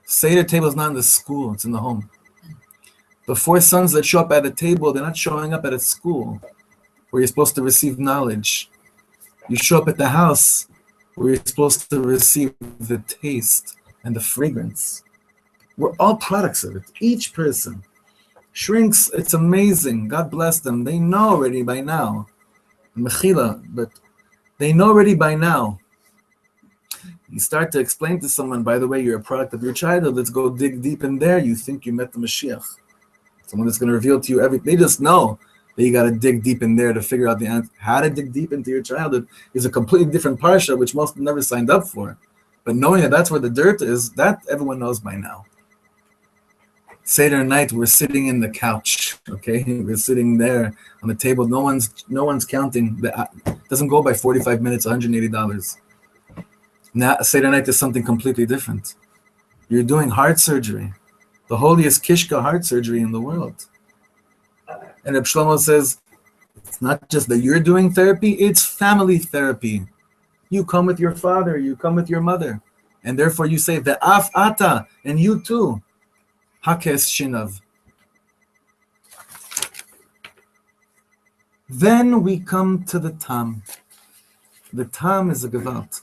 Seder table is not in the school, it's in the home. The 4 sons that show up at a table, they're not showing up at a school where you're supposed to receive knowledge. You show up at the house where you're supposed to receive the taste and the fragrance. We're all products of it. Each person. Shrinks, it's amazing. God bless them. They know already by now. Mechila, but they know already by now. You start to explain to someone, by the way, you're a product of your childhood. Let's go dig deep in there. You think you met the Mashiach. Someone that's going to reveal to you everything. They just know that you got to dig deep in there to figure out the answer. How to dig deep into your childhood is a completely different parsha, which most never signed up for. But knowing that that's where the dirt is, that everyone knows by now. Seder night, we're sitting in the couch, okay? We're sitting there on the table. No one's counting. It doesn't go by 45 minutes, $180. Now, Seder night is something completely different. You're doing heart surgery, the holiest kishka heart surgery in the world. And Reb Shlomo says, it's not just that you're doing therapy, it's family therapy. You come with your father, you come with your mother. And therefore you say, Ve'af ata, and you too, hakes shinav. Then we come to the tam. The tam is a gewalt.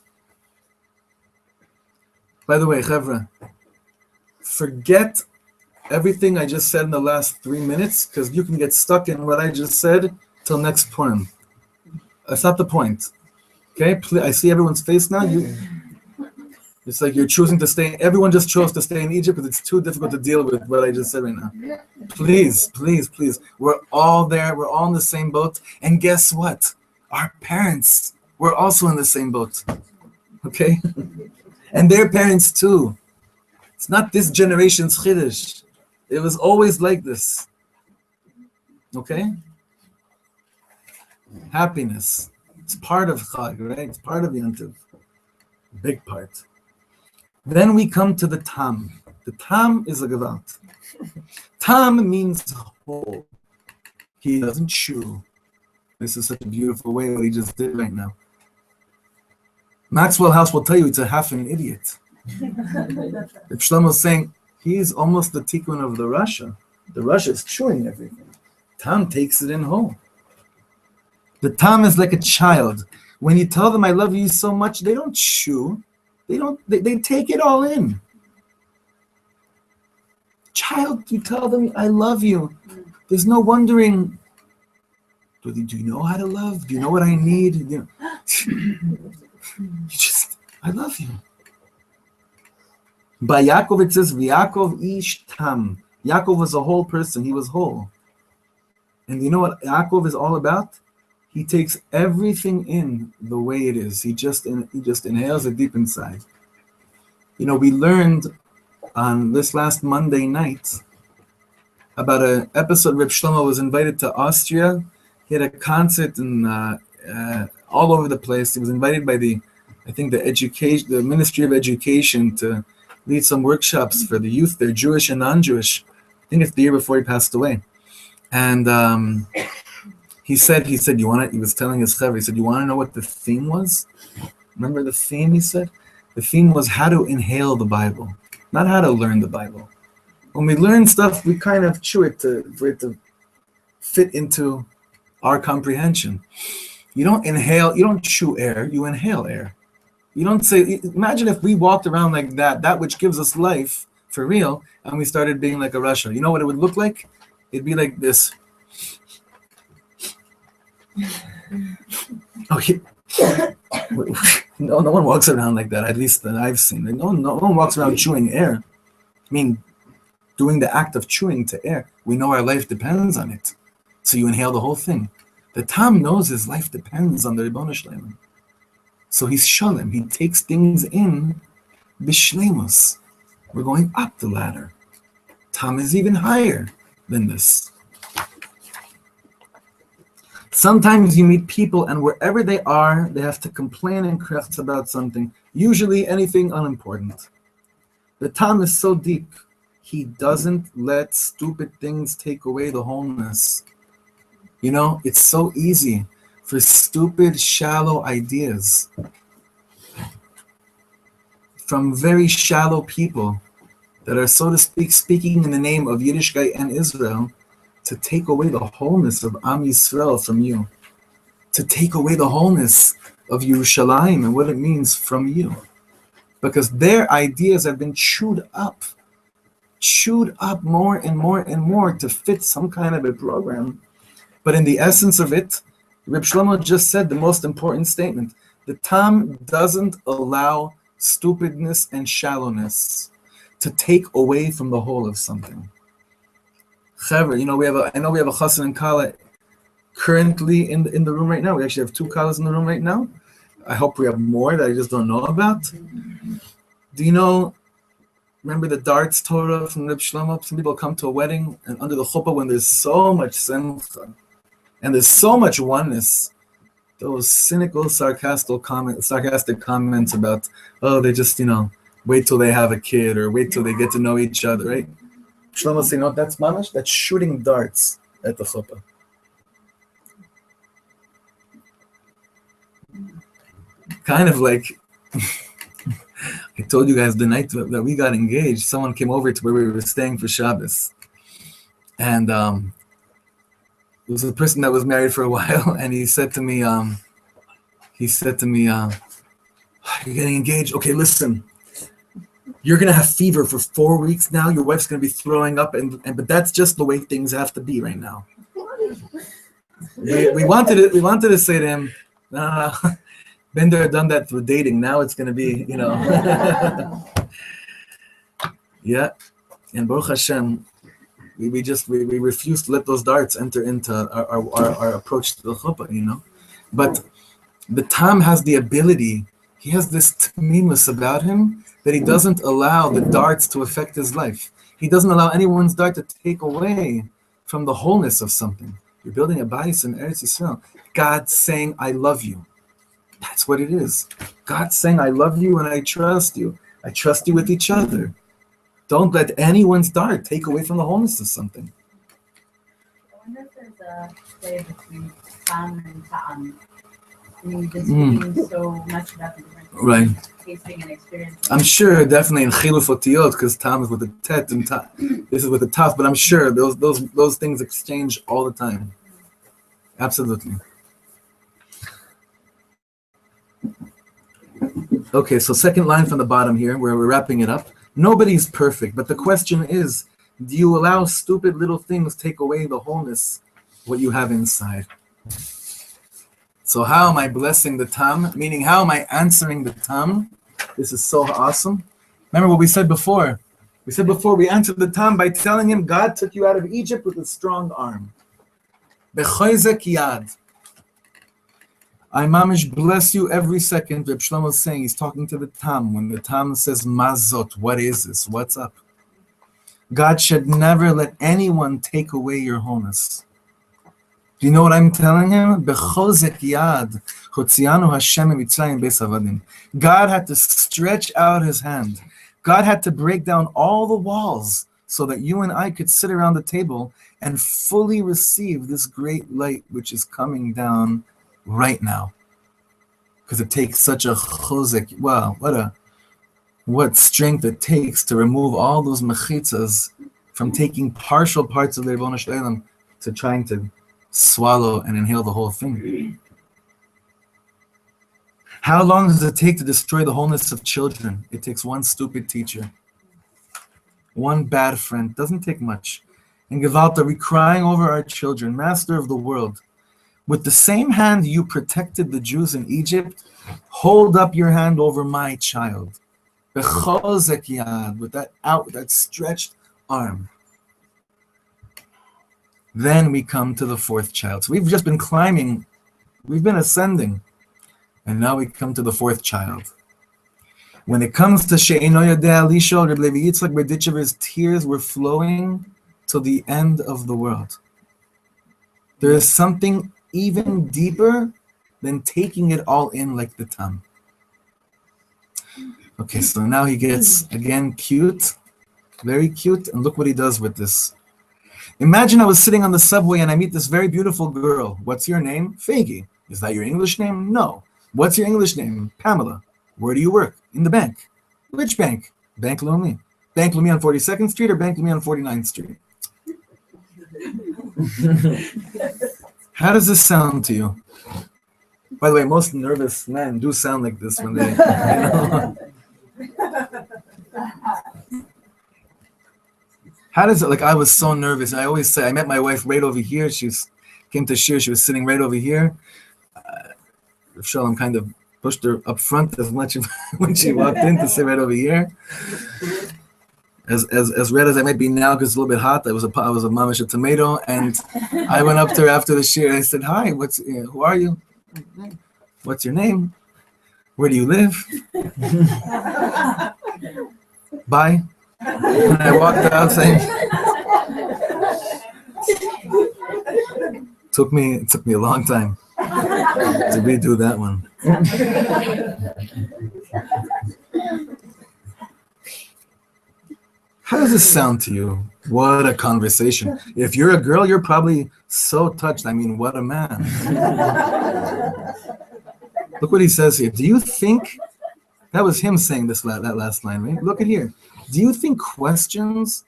By the way, Chevra, forget everything I just said in the last 3 minutes, because you can get stuck in what I just said till next Purim. That's not the point. Okay? I see everyone's face now. It's like you're choosing to stay. Everyone just chose to stay in Egypt because it's too difficult to deal with what I just said right now. Please, please, please. We're all there. We're all in the same boat. And guess what? Our parents were also in the same boat. Okay? And their parents too. It's not this generation's chiddush. It was always like this. Okay? Happiness. It's part of Chag, right? It's part of Yantiv. Big part. Then we come to the tam. The tam is a gewalt. Tam means whole. He doesn't chew. This is such a beautiful way what he just did right now. Maxwell House will tell you it's a half an idiot. Reb Shlomo is saying he's almost the tikkun of the Rasha. The Rasha is chewing everything. Tam takes it in whole. The tam is like a child. When you tell them I love you so much, they don't chew. They take it all in. Child, you tell them I love you. There's no wondering. Do you know how to love? Do you know what I need? You just, I love you. By Yaakov it says, Yaakov ish tam. Yaakov was a whole person. He was whole. And you know what Yaakov is all about? He takes everything in the way it is. He just inhales it deep inside. You know, we learned on this last Monday night about an episode. Reb Shlomo was invited to Austria. He had a concert in all over the place. He was invited by the Ministry of Education to lead some workshops for the youth. They're Jewish and non-Jewish. I think it's the year before he passed away. And he said, he was telling his chaver, he said, you want to know what the theme was? Remember the theme, he said? The theme was how to inhale the Bible, not how to learn the Bible. When we learn stuff, we kind of chew it for it to fit into our comprehension. You don't inhale, you don't chew air, you inhale air. You don't say, imagine if we walked around like that which gives us life for real, and we started being like a Russia. You know what it would look like? It'd be like this. No one walks around like that, at least that I've seen. No one walks around chewing air. I mean, doing the act of chewing to air. We know our life depends on it. So you inhale the whole thing. The Tam knows his life depends on the Ribono Shel Olam. So he's shalom. He takes things in bishleimus. We're going up the ladder. Tam is even higher than this. Sometimes you meet people, and wherever they are, they have to complain and crafts about something, usually anything unimportant. The Tam is so deep, he doesn't let stupid things take away the wholeness. You know, it's so easy for stupid, shallow ideas from very shallow people that are, so to speak, speaking in the name of Yiddishkeit and Israel, to take away the wholeness of Am Yisrael from you, to take away the wholeness of Yerushalayim and what it means from you, because their ideas have been chewed up more and more and more to fit some kind of a program. But in the essence of it, Reb Shlomo just said the most important statement. The Tam doesn't allow stupidness and shallowness to take away from the whole of something. Chaver, you know, I know we have a chassan and kala currently in the room right now. We actually have 2 kalas in the room right now. I hope we have more that I just don't know about. Do you know, remember the darts Torah from Reb Shlomo? Some people come to a wedding, and under the chuppah, when there's so much simcha and there's so much oneness, those cynical, sarcastic comments about, oh, they just, you know, wait till they have a kid or wait till they get to know each other, right? Shlomo saying, no, that's mamash, that's shooting darts at the chuppah. Kind of like, I told you guys the night that we got engaged, someone came over to where we were staying for Shabbos. And it was a person that was married for a while, and he said to me, you're getting engaged? Okay, listen. You're gonna have fever for 4 weeks now. Your wife's gonna be throwing up, but that's just the way things have to be right now. We wanted to say to him, no. Been there, done that through dating. Now it's gonna be, yeah. And Baruch Hashem, we refuse to let those darts enter into our approach to the chuppah, But the Tam has the ability. He has this tamimus about him that he doesn't allow the darts to affect his life. He doesn't allow anyone's dart to take away from the wholeness of something. You're building a bayis in Eretz Yisrael. God's saying, I love you. That's what it is. God's saying, I love you and I trust you. I trust you with each other. Don't let anyone's dart take away from the wholeness of something. I wonder if there's a play between Tam and Ta'am. Just being so much about the different right. tasting and experience. I'm sure definitely in Chiluf Otiyot, because Tam is with the Tet and this is with the Taf, but I'm sure those things exchange all the time. Absolutely. Okay, so second line from the bottom here, where we're wrapping it up. Nobody's perfect, but the question is, do you allow stupid little things take away the wholeness, what you have inside? So how am I blessing the Tam? Meaning, how am I answering the Tam? This is so awesome. Remember what we said before? We said before we answered the Tam by telling him God took you out of Egypt with a strong arm. B'choizek yad. I mamish bless you every second. Reb Shlomo is saying, he's talking to the Tam. When the Tam says, Mazot, what is this? What's up? God should never let anyone take away your wholeness. Do you know what I'm telling him? B'chozek yad, chotzianu Hashem mitzrayim beis avadim. God had to stretch out his hand. God had to break down all the walls so that you and I could sit around the table and fully receive this great light which is coming down right now, because it takes such a chozek. Wow, what strength it takes to remove all those mechitzas from taking partial parts of the Ribono Shel Olam to trying to swallow and inhale the whole thing. How long does it take to destroy the wholeness of children? It takes one stupid teacher, one bad friend. Doesn't take much. And Gevalta, we crying over our children, master of the world. With the same hand you protected the Jews in Egypt, hold up your hand over my child. With that stretched arm. Then we come to the fourth child. So we've just been climbing, we've been ascending, and now we come to the fourth child. When it comes to She'eino Yodea Lishol, Reb Levi Yitzchak Berditchever's tears were flowing to the end of the world. There is something even deeper than taking it all in like the Tam. Okay, so now he gets, again, cute, very cute, and look what he does with this. Imagine I was sitting on the subway and I meet this very beautiful girl. What's your name? Faggy. Is that your English name? No. What's your English name? Pamela. Where do you work? In the bank. Which bank? Bank Leumi. Bank Leumi on 42nd Street or Bank Leumi on 49th Street? How does this sound to you? By the way, most nervous men do sound like this when they, How does it, like, I was so nervous. I always say, I met my wife right over here. She came to shir. She was sitting right over here. Reb Shalom kind of pushed her up front as much when she walked in to sit right over here. As red as I might be now because it's a little bit hot, I was a mamish tomato, and I went up to her after the shir. I said, "Hi, who are you? What's your name? Where do you live?" Bye. And I walked out saying, it took me a long time to redo that one. How does this sound to you? What a conversation. If you're a girl, you're probably so touched. I mean, what a man. Look what he says here. Do you think, that was him saying this that last line, right? Look at here. Do you think questions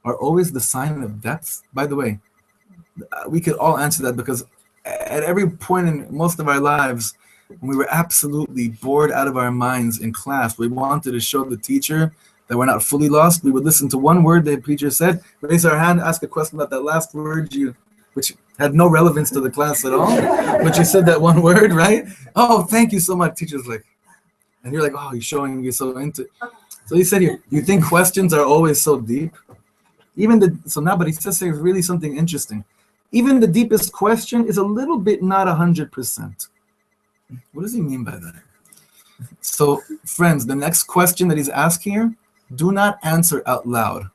are always the sign of depth? By the way, we could all answer that, because at every point in most of our lives, when we were absolutely bored out of our minds in class, we wanted to show the teacher that we're not fully lost. We would listen to one word the teacher said, raise our hand, ask a question about that last word which had no relevance to the class at all, but you said that one word, right? Oh, thank you so much. Teacher's like, and you're like, oh, he's showing you so into. So he said here, you think questions are always so deep? But he says there's really something interesting. Even the deepest question is a little bit not 100%. What does he mean by that? So, friends, the next question that he's asking here, do not answer out loud.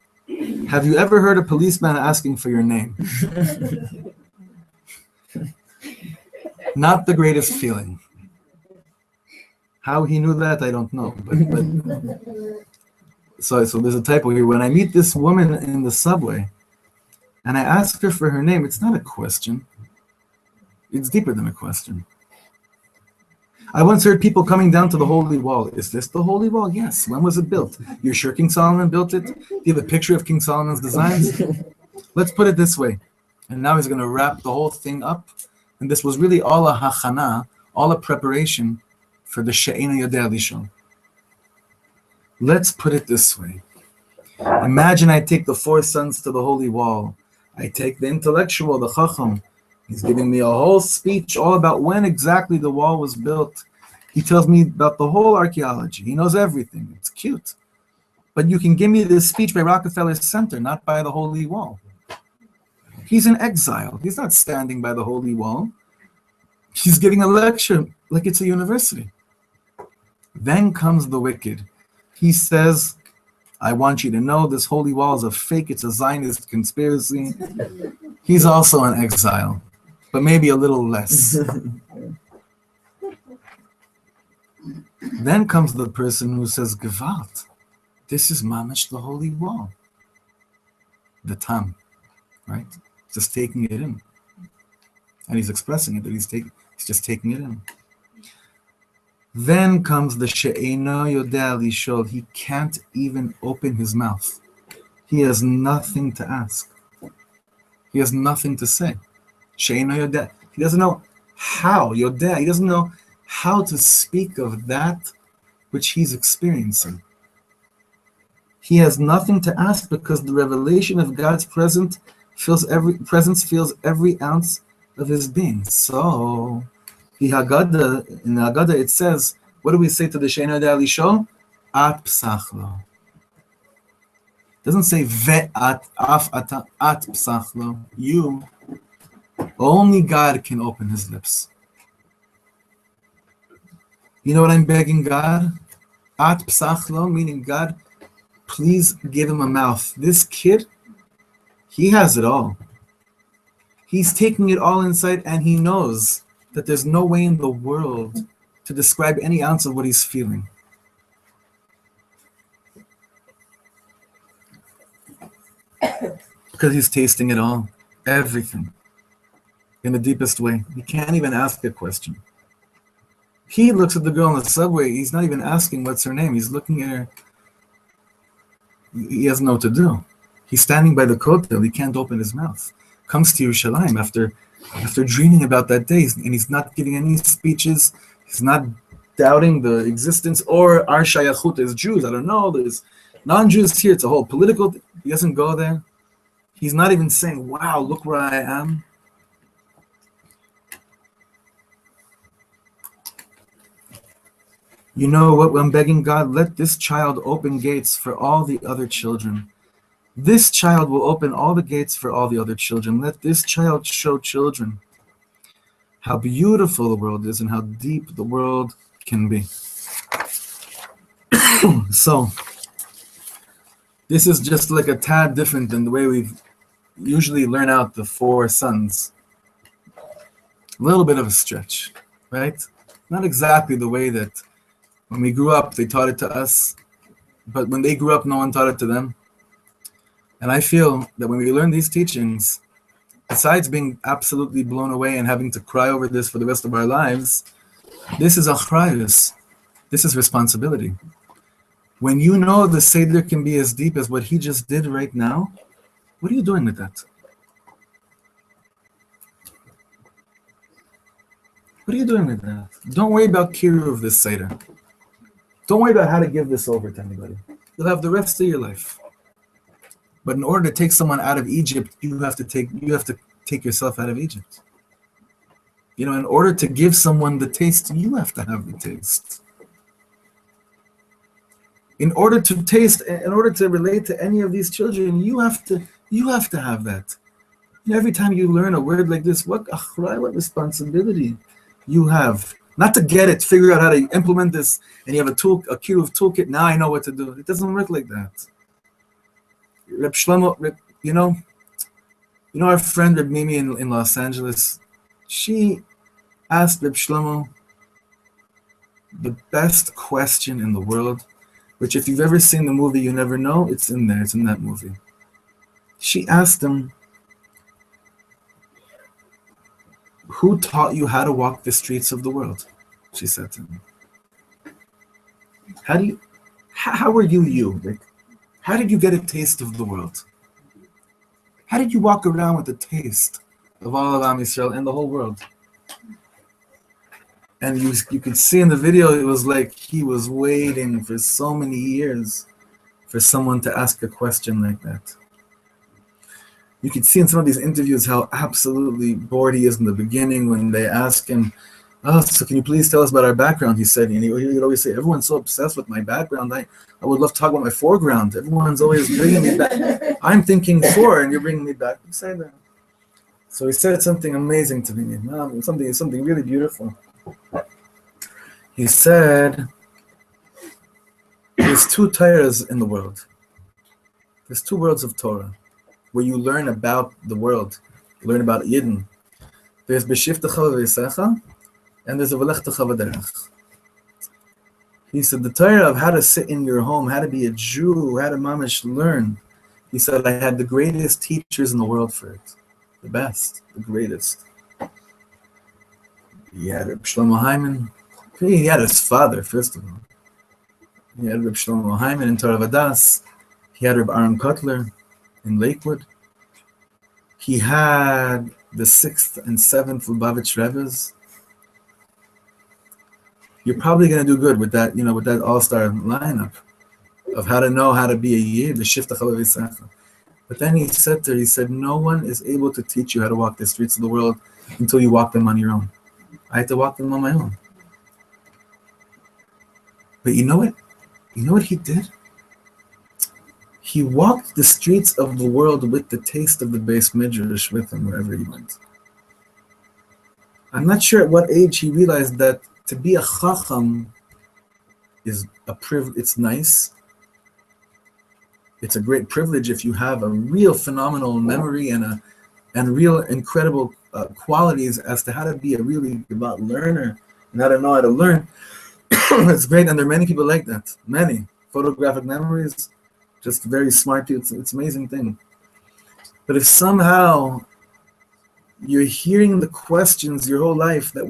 Have you ever heard a policeman asking for your name? Not the greatest feeling. How he knew that, I don't know. But so there's a typo here. When I meet this woman in the subway and I ask her for her name, it's not a question. It's deeper than a question. I once heard people coming down to the Holy Wall. Is this the Holy Wall? Yes. When was it built? You're sure King Solomon built it? Do you have a picture of King Solomon's designs? Let's put it this way. And now he's going to wrap the whole thing up. And this was really all a hachana, all a preparation for the She'ena Yodea Lishon. Let's put it this way. Imagine I take the 4 sons to the Holy Wall. I take the intellectual, the Chacham. He's giving me a whole speech all about when exactly the wall was built. He tells me about the whole archaeology. He knows everything. It's cute. But you can give me this speech by Rockefeller Center, not by the Holy Wall. He's in exile. He's not standing by the Holy Wall. He's giving a lecture like it's a university. Then comes the wicked. He says, I want you to know this Holy Wall is a fake. It's a Zionist conspiracy. He's also in exile, but maybe a little less. Then comes the person who says, Gewalt, this is mamash, the Holy Wall. The Tam, right? Just taking it in. And he's expressing it, that he's just taking it in. Then comes the She'ena Yodea Lishol. He can't even open his mouth. He has nothing to ask. He has nothing to say. She'ena Yodea. He doesn't know how. Yodea. He doesn't know how to speak of that which he's experiencing. He has nothing to ask because the revelation of God's presence fills every ounce of his being. So, in the Haggadah it says, what do we say to the She'ena Yodea Lishol? At psachlo. It doesn't say ve'at af at psachlo. You. Only God can open his lips. You know what I'm begging God? At psachlo, meaning God, please give him a mouth. This kid, he has it all. He's taking it all inside, and he knows that there's no way in the world to describe any ounce of what he's feeling. Because he's tasting it all, everything, in the deepest way. He can't even ask a question. He looks at the girl in the subway, he's not even asking what's her name, he's looking at her. He doesn't know what to do. He's standing by the kotel, he can't open his mouth. Comes to Yerushalayim after dreaming about that day, and he's not giving any speeches, he's not doubting the existence or our shayachut as Jews. I don't know, there's non-Jews here, it's a whole political thing. He doesn't go there. He's not even saying, wow, look where I am. You know what I'm begging God? Let this child open gates for all the other children. This child will open all the gates for all the other children. Let this child show children how beautiful the world is and how deep the world can be. So, this is just like a tad different than the way we usually learn out the 4 sons. A little bit of a stretch, right? Not exactly the way that when we grew up, they taught it to us. but when they grew up, no one taught it to them. And I feel that when we learn these teachings, besides being absolutely blown away and having to cry over this for the rest of our lives, this is achrayus. This is responsibility. When you know the Seder can be as deep as what he just did right now, what are you doing with that? What are you doing with that? Don't worry about kiruv of this Seder. Don't worry about how to give this over to anybody. You'll have the rest of your life. But in order to take someone out of Egypt, you have to take yourself out of Egypt. You know, in order to give someone the taste, you have to have the taste. In order to taste, in order to relate to any of these children, you have to have that. And every time you learn a word like this, what responsibility you have. Not to get it, figure out how to implement this, and you have a kiruv toolkit, now I know what to do. It doesn't work like that. Reb Shlomo, you know our friend Reb Mimi in Los Angeles, she asked Reb Shlomo the best question in the world, which if you've ever seen the movie You Never Know, it's in there, it's in that movie. She asked him, who taught you how to walk the streets of the world? She said to him. How were you? Like, how did you get a taste of the world? How did you walk around with the taste of all of Am Yisrael and the whole world? And you could see in the video, it was like he was waiting for so many years for someone to ask a question like that. You could see in some of these interviews how absolutely bored he is in the beginning when they ask him, oh, so can you please tell us about our background? He said, and he would always say, everyone's so obsessed with my background. I would love to talk about my foreground. Everyone's always bringing me back. I'm thinking fore, and you're bringing me back. You say that. So he said something amazing to me, something really beautiful. He said, there's two Torahs in the world. There's two worlds of Torah where you learn about the world, you learn about Yidden. There's B'shivtecha v'yisecha, and there's a V'lechtecha v'derech. He said, the Torah of how to sit in your home, how to be a Jew, how to mamish learn. He said, I had the greatest teachers in the world for it. The best, the greatest. He had Reb Shlomo Hyman. He had his father, first of all. He had Reb Shlomo Hyman in Torah Vadas. He had Reb Aaron Kotler in Lakewood. He had the 6th and 7th Lubavitch Rebbe's. You're probably going to do good with that, with that all-star lineup of how to know how to be a Yid, the Shifta Chalav Yisacha. But then he said, no one is able to teach you how to walk the streets of the world until you walk them on your own. I had to walk them on my own. But you know what? You know what he did? He walked the streets of the world with the taste of the Beis Midrash with him wherever he went. I'm not sure at what age he realized that to be a chacham is a privilege. It's nice. It's a great privilege if you have a real phenomenal memory and real incredible qualities as to how to be a really devout learner and how to know how to learn. It's great, and there are many people like that. Many photographic memories, just very smart people. It's an amazing thing. But if somehow you're hearing the questions your whole life that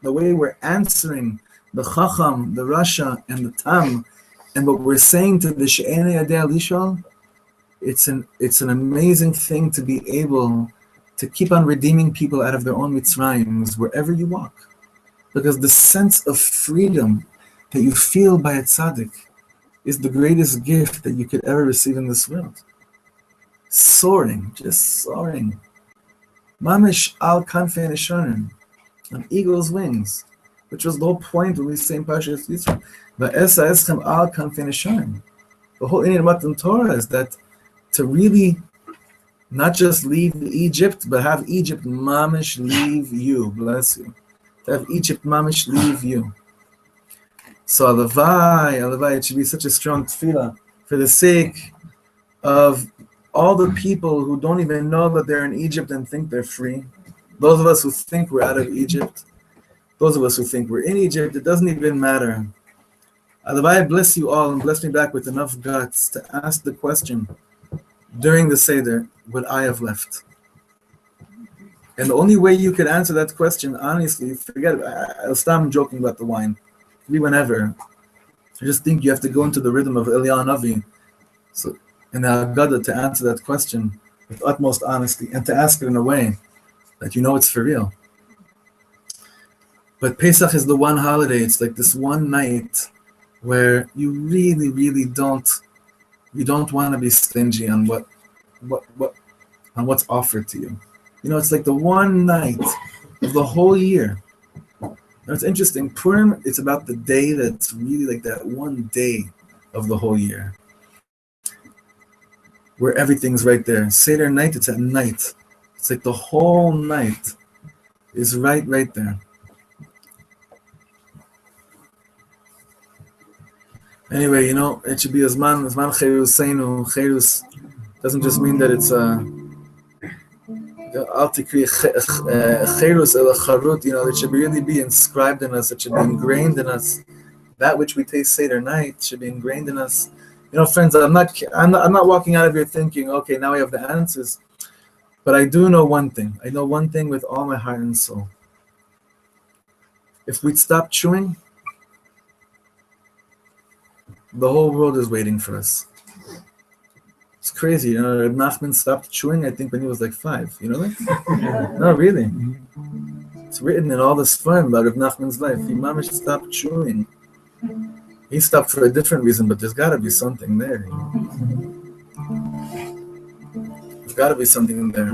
the way we're answering the Chacham, the Rasha, and the Tam, and what we're saying to the She'enei Yadei Lishol, it's an amazing thing to be able to keep on redeeming people out of their own Mitzrayim wherever you walk. Because the sense of freedom that you feel by a tzaddik is the greatest gift that you could ever receive in this world. Soaring, just soaring. Mamish al kanfei nesharim, on eagle's wings, which was the whole point when we say in Parshas Yisro, va'esa eschem al kanfei nesharim. The whole Indian Matan Torah is that to really not just leave Egypt, but have Egypt mamish leave you. Bless you. To have Egypt mamish leave you. So alavai, it should be such a strong tefillah for the sake of all the people who don't even know that they're in Egypt and think they're free. Those of us who think we're out of Egypt. Those of us who think we're in Egypt, it doesn't even matter. Alavai bless you all and bless me back with enough guts to ask the question during the Seder, would I have left? And the only way you could answer that question, honestly, forget it. I'll stop joking about the wine. Be whenever. I just think you have to go into the rhythm of Eliyahu Navi. So, in the Haggadah to answer that question with utmost honesty and to ask it in a way that you know it's for real. But Pesach is the one holiday. It's like this one night where you really, really don't want to be stingy on what's offered to you. You know, it's like the one night of the whole year. Now, it's interesting. Purim, it's about the day that's really like that one day of the whole year, where everything's right there. Seder night, it's at night. It's like the whole night is right there. Anyway, you know, it should be Zman Cheruseinu. Cherus doesn't just mean that it's Cherus el Charut, you know, it should really be inscribed in us, it should be ingrained in us. That which we taste Seder night should be ingrained in us. You know, friends, I'm not walking out of here thinking, okay, now I have the answers. But I do know one thing. I know one thing with all my heart and soul. If we'd stop chewing, the whole world is waiting for us. It's crazy, you know. Reb Nachman stopped chewing, I think, when he was like 5. You know that? No, really. It's written in all the Sfarim about Reb Nachman's life. He mamish stopped chewing. He stopped for a different reason, but there's got to be something there. You know? There's got to be something in there.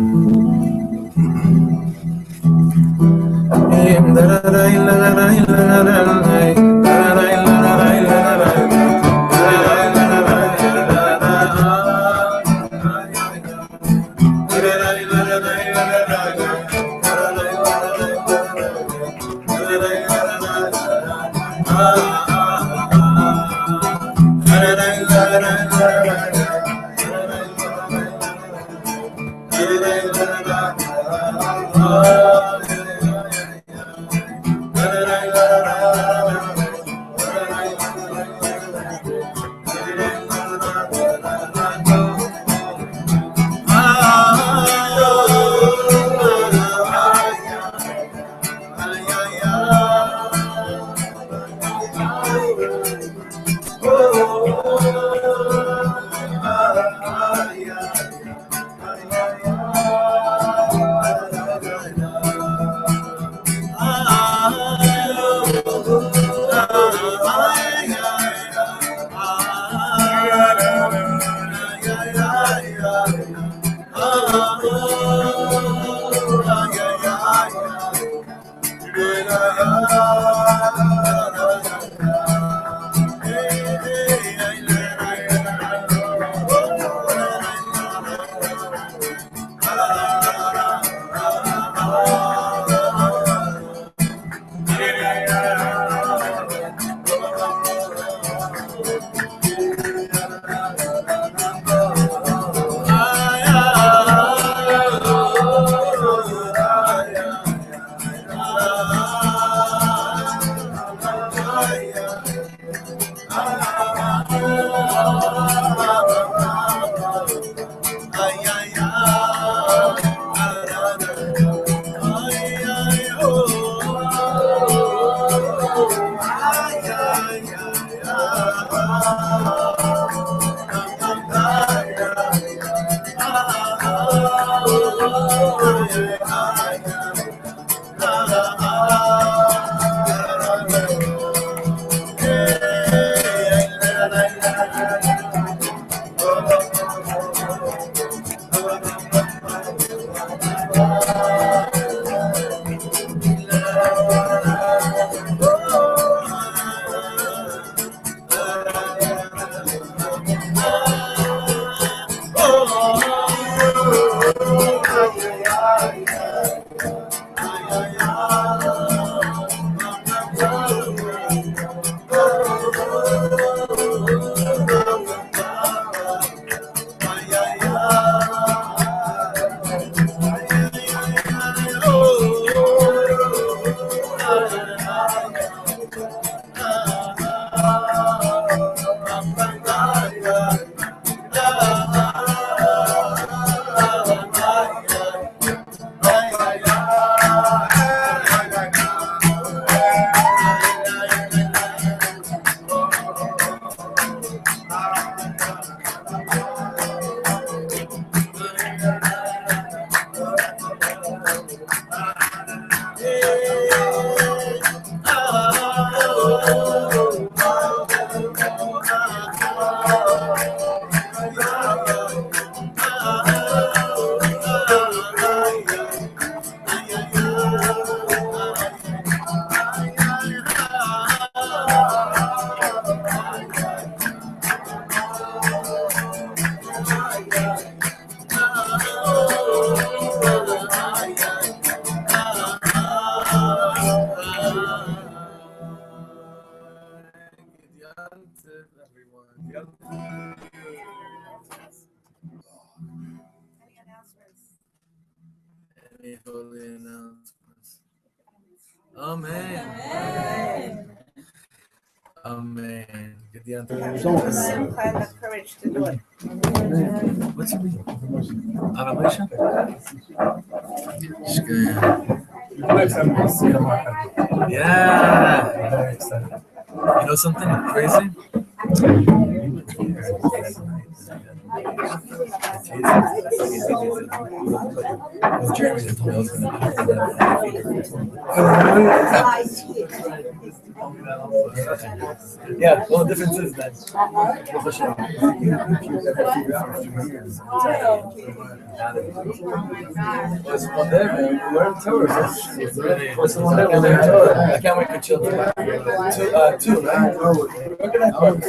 Any holy announcements? Amen. Amen. Get the answer. Find the courage to do it. What's it mean? Revelation? Yeah. You know something crazy? Jeremy told me I was going yeah, well, the difference is that was one day, man. We learned Torah. Was one day we learned Torah. I can't wait for children. Two, right? Where can I park? I'm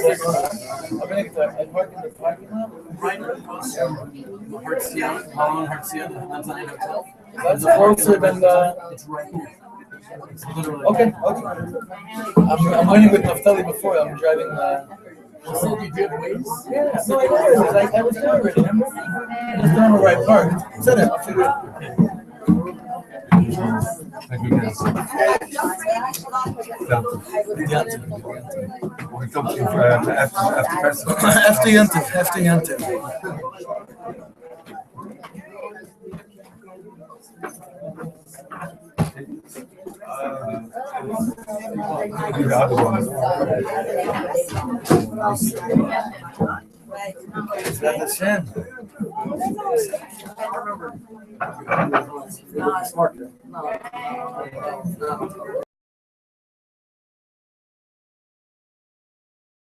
going to park in the parking lot. Right across Hotel. That's closer than the. It's right here. Okay. I'm waiting with Naftali before. I'm driving. So you did wait? Yeah. So I was there already. Remember? I was down the right park. Set it. I'll figure it out. Thank you, guys. We come to after Pesach. After Yantiv. The other one. That's Hashem.